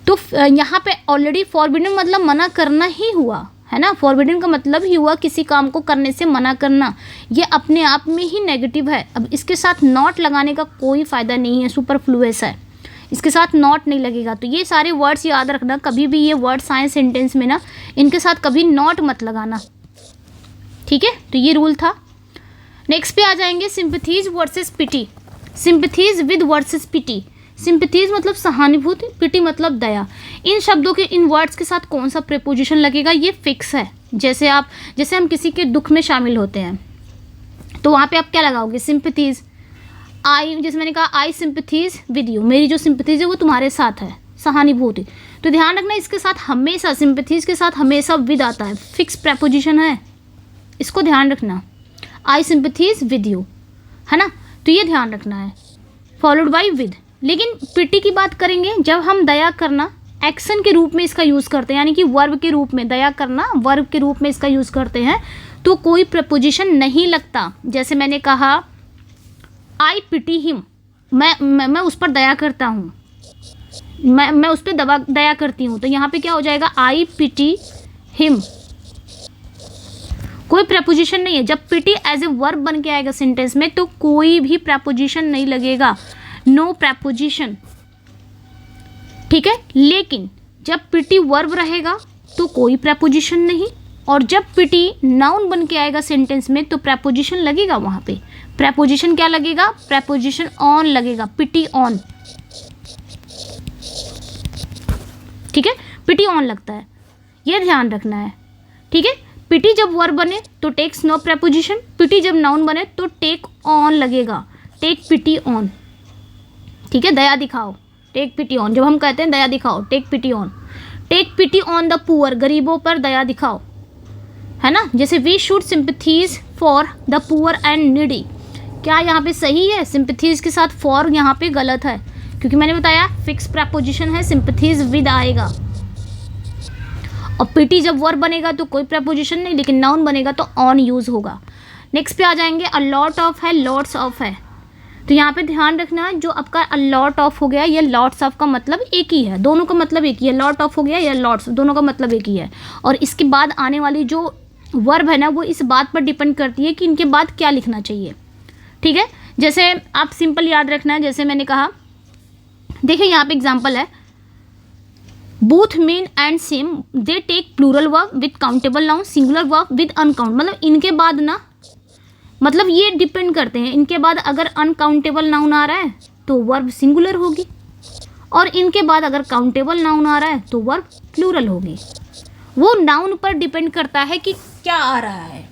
तो यहाँ पे ऑलरेडी फॉरबिडन मतलब मना करना ही हुआ है ना। फॉरबिडन का मतलब ही हुआ किसी काम को करने से मना करना, ये अपने आप में ही नेगेटिव है। अब इसके साथ नॉट लगाने का कोई फ़ायदा नहीं है, सुपरफ्लुअस है, इसके साथ नॉट नहीं लगेगा। तो ये सारे वर्ड्स याद रखना, कभी भी ये वर्ड्स आए सेंटेंस में ना, इनके साथ कभी नॉट मत लगाना। ठीक है, तो ये रूल था। नेक्स्ट पे आ जाएंगे sympathies versus pity. Sympathies with versus pity. Sympathies मतलब सहानुभूति, पिटी मतलब दया। इन शब्दों के, इन वर्ड्स के साथ कौन सा प्रीपोजिशन लगेगा ये फिक्स है। जैसे हम किसी के दुख में शामिल होते हैं तो वहाँ पे आप क्या लगाओगे, सिंपैथीज। आई, जैसे मैंने कहा आई सिंपैथीज विद यू, मेरी जो सिंपैथीज है वो तुम्हारे साथ है, सहानुभूति। तो ध्यान रखना इसके साथ हमेशा, सिंपैथीज के साथ हमेशा विद आता है, फिक्स प्रीपोजिशन है, इसको ध्यान रखना। आई सिंपैथीज विद यू, है ना, तो ये ध्यान रखना है, फॉलोड बाय विद। लेकिन पिटी की बात करेंगे जब हम दया करना एक्शन के रूप में इसका यूज़ करते हैं, यानी कि वर्ब के रूप में, दया करना वर्ब के रूप में इसका यूज़ करते हैं, तो कोई प्रपोजिशन नहीं लगता। जैसे मैंने कहा आई पिटी हिम, मैं उस पर दया करता हूँ, मैं उस पर दया करती हूँ, तो यहाँ पे क्या हो जाएगा, आई पिटी हिम, कोई प्रपोजिशन नहीं है। जब पिटी एज ए वर्ब बन के आएगा सेंटेंस में तो कोई भी प्रपोजिशन नहीं लगेगा, नो प्रपोजिशन। ठीक है, लेकिन जब पिटी वर्ब रहेगा तो कोई प्रपोजिशन नहीं, और जब पिटी नाउन बन के आएगा सेंटेंस में तो प्रपोजिशन लगेगा। वहाँ पे प्रपोजिशन क्या लगेगा, प्रपोजिशन ऑन लगेगा, पिटी ऑन। ठीक है, पिटी ऑन लगता है, ये ध्यान रखना है। ठीक है, पिटी जब वर्ब बने तो टेक्स नो प्रपोजिशन, पिटी जब नाउन बने तो टेक ऑन लगेगा, टेक पिटी ऑन। ठीक है, दया दिखाओ, टेक पिटी ऑन। जब हम कहते हैं दया दिखाओ, take pity on, take pity on the poor, गरीबों पर दया दिखाओ, है ना। जैसे we should sympathies for the poor and needy, क्या यहाँ पे सही है, सिंपैथीज के साथ फॉर यहाँ पे गलत है, क्योंकि मैंने बताया फिक्स प्रपोजिशन है, सिंपैथीज विद आएगा। और पिटी जब वर्ब बनेगा तो कोई प्रपोजिशन नहीं, लेकिन नाउन बनेगा तो ऑन यूज़ होगा। नेक्स्ट पे आ जाएंगे, अ लॉट ऑफ है, लॉट्स ऑफ है। तो यहाँ पे ध्यान रखना है, जो आपका अ लॉट ऑफ हो गया, ये लॉट्स ऑफ का मतलब एक ही है, दोनों का मतलब एक ही है। लॉट ऑफ हो गया या लॉट्स, दोनों का मतलब एक ही है। और इसके बाद आने वाली जो वर्ब है ना, वो इस बात पर डिपेंड करती है कि इनके बाद क्या लिखना चाहिए। ठीक है, जैसे आप सिंपल याद रखना है, जैसे मैंने कहा, देखिए यहाँ पे एग्जाम्पल है, both mean and same, they take plural verb with countable noun, singular verb with uncount. मतलब इनके बाद ना, मतलब ये डिपेंड करते हैं, इनके बाद अगर अनकाउंटेबल नाउन आ रहा है तो वर्ब सिंगुलर होगी, और इनके बाद अगर काउंटेबल नाउन आ रहा है तो वर्ब प्लूरल होगी। वो नाउन पर डिपेंड करता है कि क्या आ रहा है।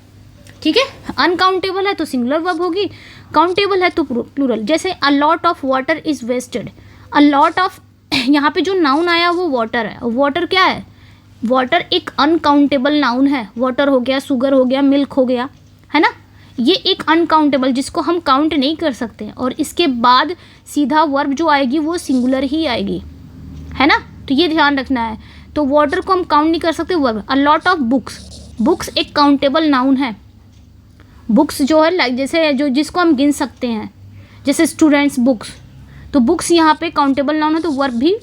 ठीक है, अनकाउंटेबल है तो सिंगुलर वर्ब होगी, काउंटेबल है तो प्लूरल। जैसे a lot of water is wasted, a lot of, यहाँ पे जो नाउन आया वो वाटर है। वाटर क्या है, वाटर एक अनकाउंटेबल नाउन है, वाटर हो गया, शुगर हो गया, मिल्क हो गया, है ना, ये एक अनकाउंटेबल जिसको हम काउंट नहीं कर सकते, और इसके बाद सीधा वर्ब जो आएगी वो सिंगुलर ही आएगी, है ना। तो ये ध्यान रखना है, तो वाटर को हम काउंट नहीं कर सकते verb. A lot of books, books एक काउंटेबल नाउन है, बुक्स जो है लाइक जैसे जो जिसको हम गिन सकते हैं, जैसे स्टूडेंट्स बुक्स, तो बुक्स यहाँ पे काउंटेबल नाउन है तो वर्ब भी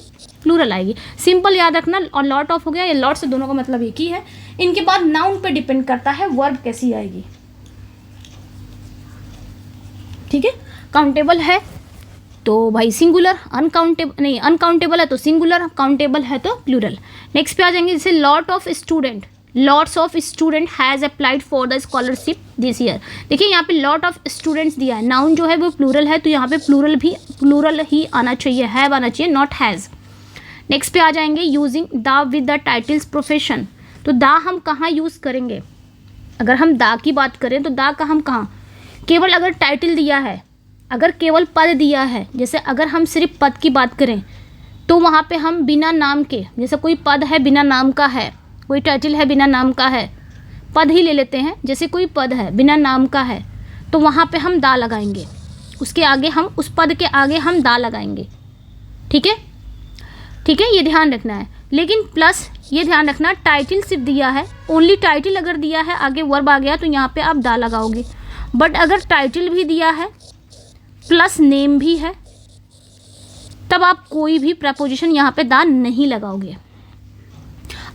प्लूरल आएगी। सिंपल याद रखना, और लॉट ऑफ हो गया या लॉट से, दोनों का मतलब एक ही है। इनके बाद नाउन पे डिपेंड करता है वर्ब कैसी आएगी। ठीक है, काउंटेबल है तो भाई सिंगुलर, अनकाउंटेबल नहीं, अनकाउंटेबल है तो सिंगुलर, काउंटेबल है तो प्लूरल। नेक्स्ट पे आ जाएंगे, जैसे lot of student, lots of student has applied for the scholarship this year. देखिए यहाँ पे लॉट ऑफ स्टूडेंट्स दिया है, नाउन जो है वो प्लूरल है, तो यहाँ पे प्लूरल ही आना चाहिए, हैव आना चाहिए, नॉट हैज़। नेक्स्ट पे आ जाएंगे, using the with the titles profession. तो द हम कहाँ यूज़ करेंगे, अगर हम द की बात करें तो द का हम कहाँ, केवल अगर टाइटल दिया है, अगर केवल पद दिया है, जैसे अगर हम सिर्फ पद की बात करें तो वहाँ पे हम बिना नाम के, जैसे कोई पद है बिना नाम का है, कोई टाइटल है बिना नाम का है, पद ही ले लेते हैं, जैसे कोई पद है बिना नाम का है तो वहाँ पे हम दा लगाएंगे। उसके आगे हम, उस पद के आगे हम दा लगाएंगे। ठीक है, ठीक है, ये ध्यान रखना है। लेकिन प्लस ये ध्यान रखना, टाइटल सिर्फ दिया है, ओनली टाइटल अगर दिया है, आगे वर्ब आ गया तो यहाँ पे आप दा लगाओगे। बट अगर टाइटल भी दिया है प्लस नेम भी है, तब आप कोई भी प्रपोजिशन यहाँ पे दा नहीं लगाओगे।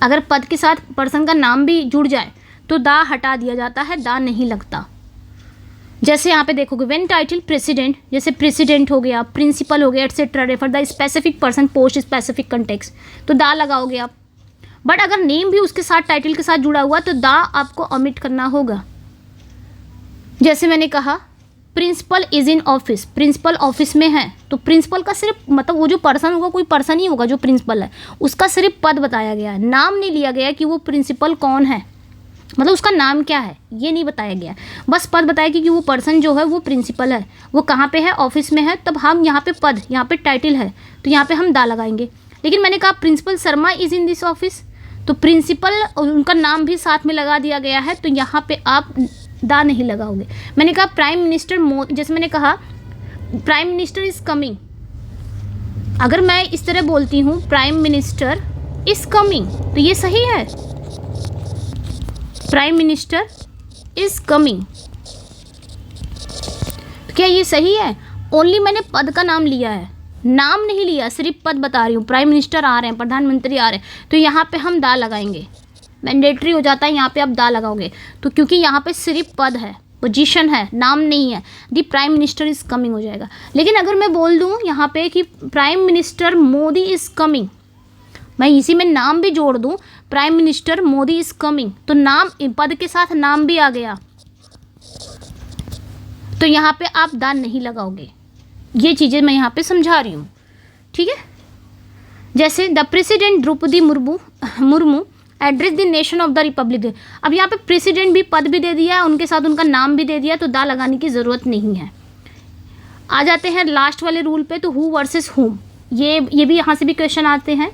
अगर पद के साथ पर्सन का नाम भी जुड़ जाए तो दा हटा दिया जाता है, दा नहीं लगता। जैसे यहाँ पे देखोगे, व्हेन टाइटल प्रेसिडेंट, जैसे प्रेसिडेंट हो गया, प्रिंसिपल हो गया, etcetera, refer the specific person post specific context, तो दा लगाओगे आप। बट अगर नेम भी उसके साथ, टाइटल के साथ जुड़ा हुआ, तो दा आपको ओमिट करना होगा। जैसे मैंने कहा, principal is in office, principal office में है, तो प्रिंसिपल का सिर्फ मतलब वो जो पर्सन होगा, कोई पर्सन ही होगा जो प्रिंसिपल है, उसका सिर्फ पद बताया गया है, नाम नहीं लिया गया कि वो प्रिंसिपल कौन है, मतलब उसका नाम क्या है ये नहीं बताया गया, बस पद बताया कि वो पर्सन जो है वो प्रिंसिपल है, वो कहाँ पे है, ऑफिस में है। तब हम यहाँ पे पद, यहाँ पे टाइटल है, तो यहाँ पे हम दा लगाएंगे। लेकिन मैंने कहा principal Sharma is in this office, तो प्रिंसिपल उनका नाम भी साथ में लगा दिया गया है, तो यहाँ पे आप दा नहीं लगाओगे। मैंने कहा प्राइम मिनिस्टर, जैसे मैंने कहा प्राइम मिनिस्टर इज कमिंग, अगर मैं इस तरह बोलती हूँ प्राइम मिनिस्टर इज कमिंग, तो ये सही है, प्राइम मिनिस्टर इज कमिंग, क्या ये सही है? ओनली मैंने पद का नाम लिया है, नाम नहीं लिया, सिर्फ पद बता रही हूँ, प्राइम मिनिस्टर आ रहे हैं, प्रधानमंत्री आ रहे हैं, तो यहाँ पे हम दा लगाएंगे, मैंडेटरी हो जाता है, यहाँ पे आप दा लगाओगे। तो क्योंकि यहाँ पे सिर्फ पद है, पोजीशन है, नाम नहीं है, दी प्राइम मिनिस्टर इज कमिंग हो जाएगा। लेकिन अगर मैं बोल दूँ यहाँ पे कि prime minister Modi is coming, मैं इसी में नाम भी जोड़ दूँ, prime minister Modi is coming, तो नाम, पद के साथ नाम भी आ गया, तो यहाँ पे आप दा नहीं लगाओगे। ये चीज़ें मैं यहाँ पे समझा रही हूँ, ठीक है। जैसे the president Droupadi Murmu address the nation of the republic, अब यहाँ पे प्रेसिडेंट भी पद भी दे दिया है, उनके साथ उनका नाम भी दे दिया, तो दा लगाने की ज़रूरत नहीं है। आ जाते हैं लास्ट वाले रूल पे, तो हु वर्सेस हुम, ये भी यहाँ से भी क्वेश्चन आते हैं।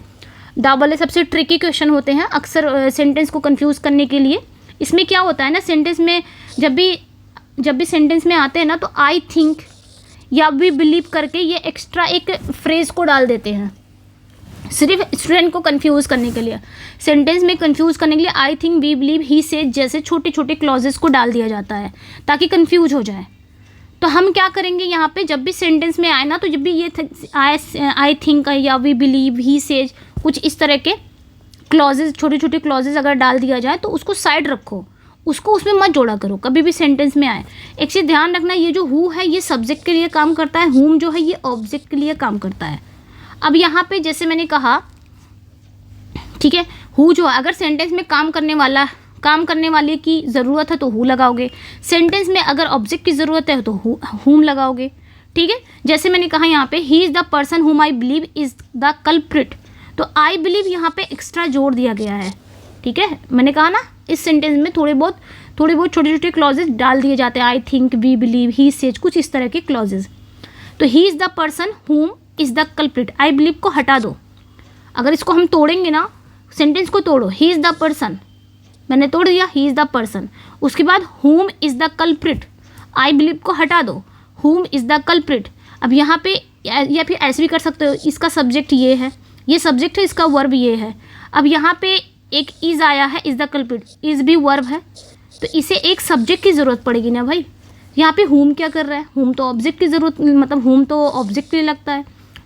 दा वाले सबसे ट्रिकी क्वेश्चन होते हैं अक्सर सेंटेंस को कंफ्यूज करने के लिए। इसमें क्या होता है ना, सेंटेंस में जब भी सेंटेंस में आते हैं ना, तो आई थिंक या वी बिलीव करके ये एक्स्ट्रा एक फ्रेज को डाल देते हैं, सिर्फ स्टूडेंट को कंफ्यूज करने के लिए, सेंटेंस में कंफ्यूज करने के लिए I think, we believe, he said जैसे छोटे छोटे क्लॉजेस को डाल दिया जाता है ताकि कंफ्यूज हो जाए। तो हम क्या करेंगे यहाँ पे, जब भी सेंटेंस में आए ना, तो जब भी ये आई थिंक या वी बिलीव, ही सेज, कुछ इस तरह के क्लॉजेज, छोटे छोटे क्लॉजेज अगर डाल दिया जाए तो उसको साइड रखो, उसको उसमें मत जोड़ा करो कभी भी सेंटेंस में आए। एक चीज़ ध्यान रखना, ये जो हु है ये सब्जेक्ट के लिए काम करता है, हुम जो है ये ऑब्जेक्ट के लिए काम करता है। अब यहाँ पे जैसे मैंने कहा, ठीक है, हु जो है अगर सेंटेंस में काम करने वाले की ज़रूरत है तो हु लगाओगे, सेंटेंस में अगर ऑब्जेक्ट की ज़रूरत है तो हुम लगाओगे, ठीक है। जैसे मैंने कहा यहाँ पे ही इज़ द पर्सन हुम I believe is the culprit, तो आई बिलीव यहाँ पे एक्स्ट्रा जोड़ दिया गया है, ठीक है। मैंने कहा ना इस सेंटेंस में थोड़े बहुत छोटे छोटे क्लॉजेज डाल दिए जाते हैं, I think, we believe, he says, कुछ इस तरह के क्लॉजेज। तो he is the person whom is the culprit, I believe को हटा दो, अगर इसको हम तोड़ेंगे ना, सेंटेंस को तोड़ो, ही इज़ द पर्सन, मैंने तोड़ दिया, ही इज़ द पर्सन, उसके बाद हुम is the culprit, I believe को हटा दो, हुम इज़ द कल्प्रिट। अब यहाँ पे या फिर ऐसे भी कर सकते हो, इसका सब्जेक्ट ये है, ये सब्जेक्ट है, इसका वर्ब ये है। अब यहाँ पे एक इज़ आया है, इज़ द कल्प्रिट, इज़ भी वर्ब है, तो इसे एक सब्जेक्ट की ज़रूरत पड़ेगी ना भाई। यहाँ पे हुम क्या कर रहा है, हुम तो ऑब्जेक्ट की ज़रूरत, मतलब हुम तो ऑब्जेक्ट के लिए लगता है,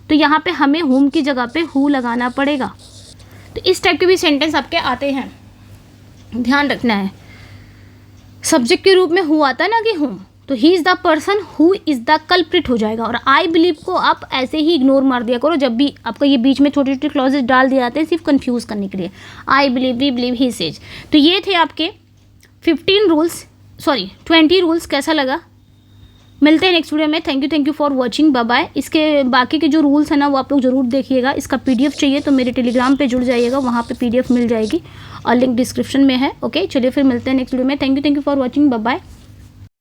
तो यहाँ पे हमें हुम की जगह पे हु लगाना पड़ेगा। तो इस टाइप के भी सेंटेंस आपके आते हैं, ध्यान रखना है। सब्जेक्ट के रूप में हु आता है ना कि हुम, तो he is the person who is the culprit हो जाएगा। और आई बिलीव को आप ऐसे ही इग्नोर मार दिया करो जब भी आपका ये बीच में छोटे छोटे क्लॉजेज डाल दिए जाते हैं सिर्फ कंफ्यूज करने के लिए, I believe, we believe, he says. तो ये थे आपके 20 रूल्स। कैसा लगा? मिलते हैं नेक्स्ट वीडियो में। Thank you for watching, bye bye. इसके बाकी के जो रूल्स हैं ना वो आप लोग ज़रूर देखिएगा। इसका PDF चाहिए तो मेरे टेलीग्राम पे जुड़ जाइएगा, वहाँ पे PDF मिल जाएगी और लिंक डिस्क्रिप्शन में है। ओके, चलिए फिर मिलते हैं नेक्स्ट वीडियो में। Thank you for watching, bye bye.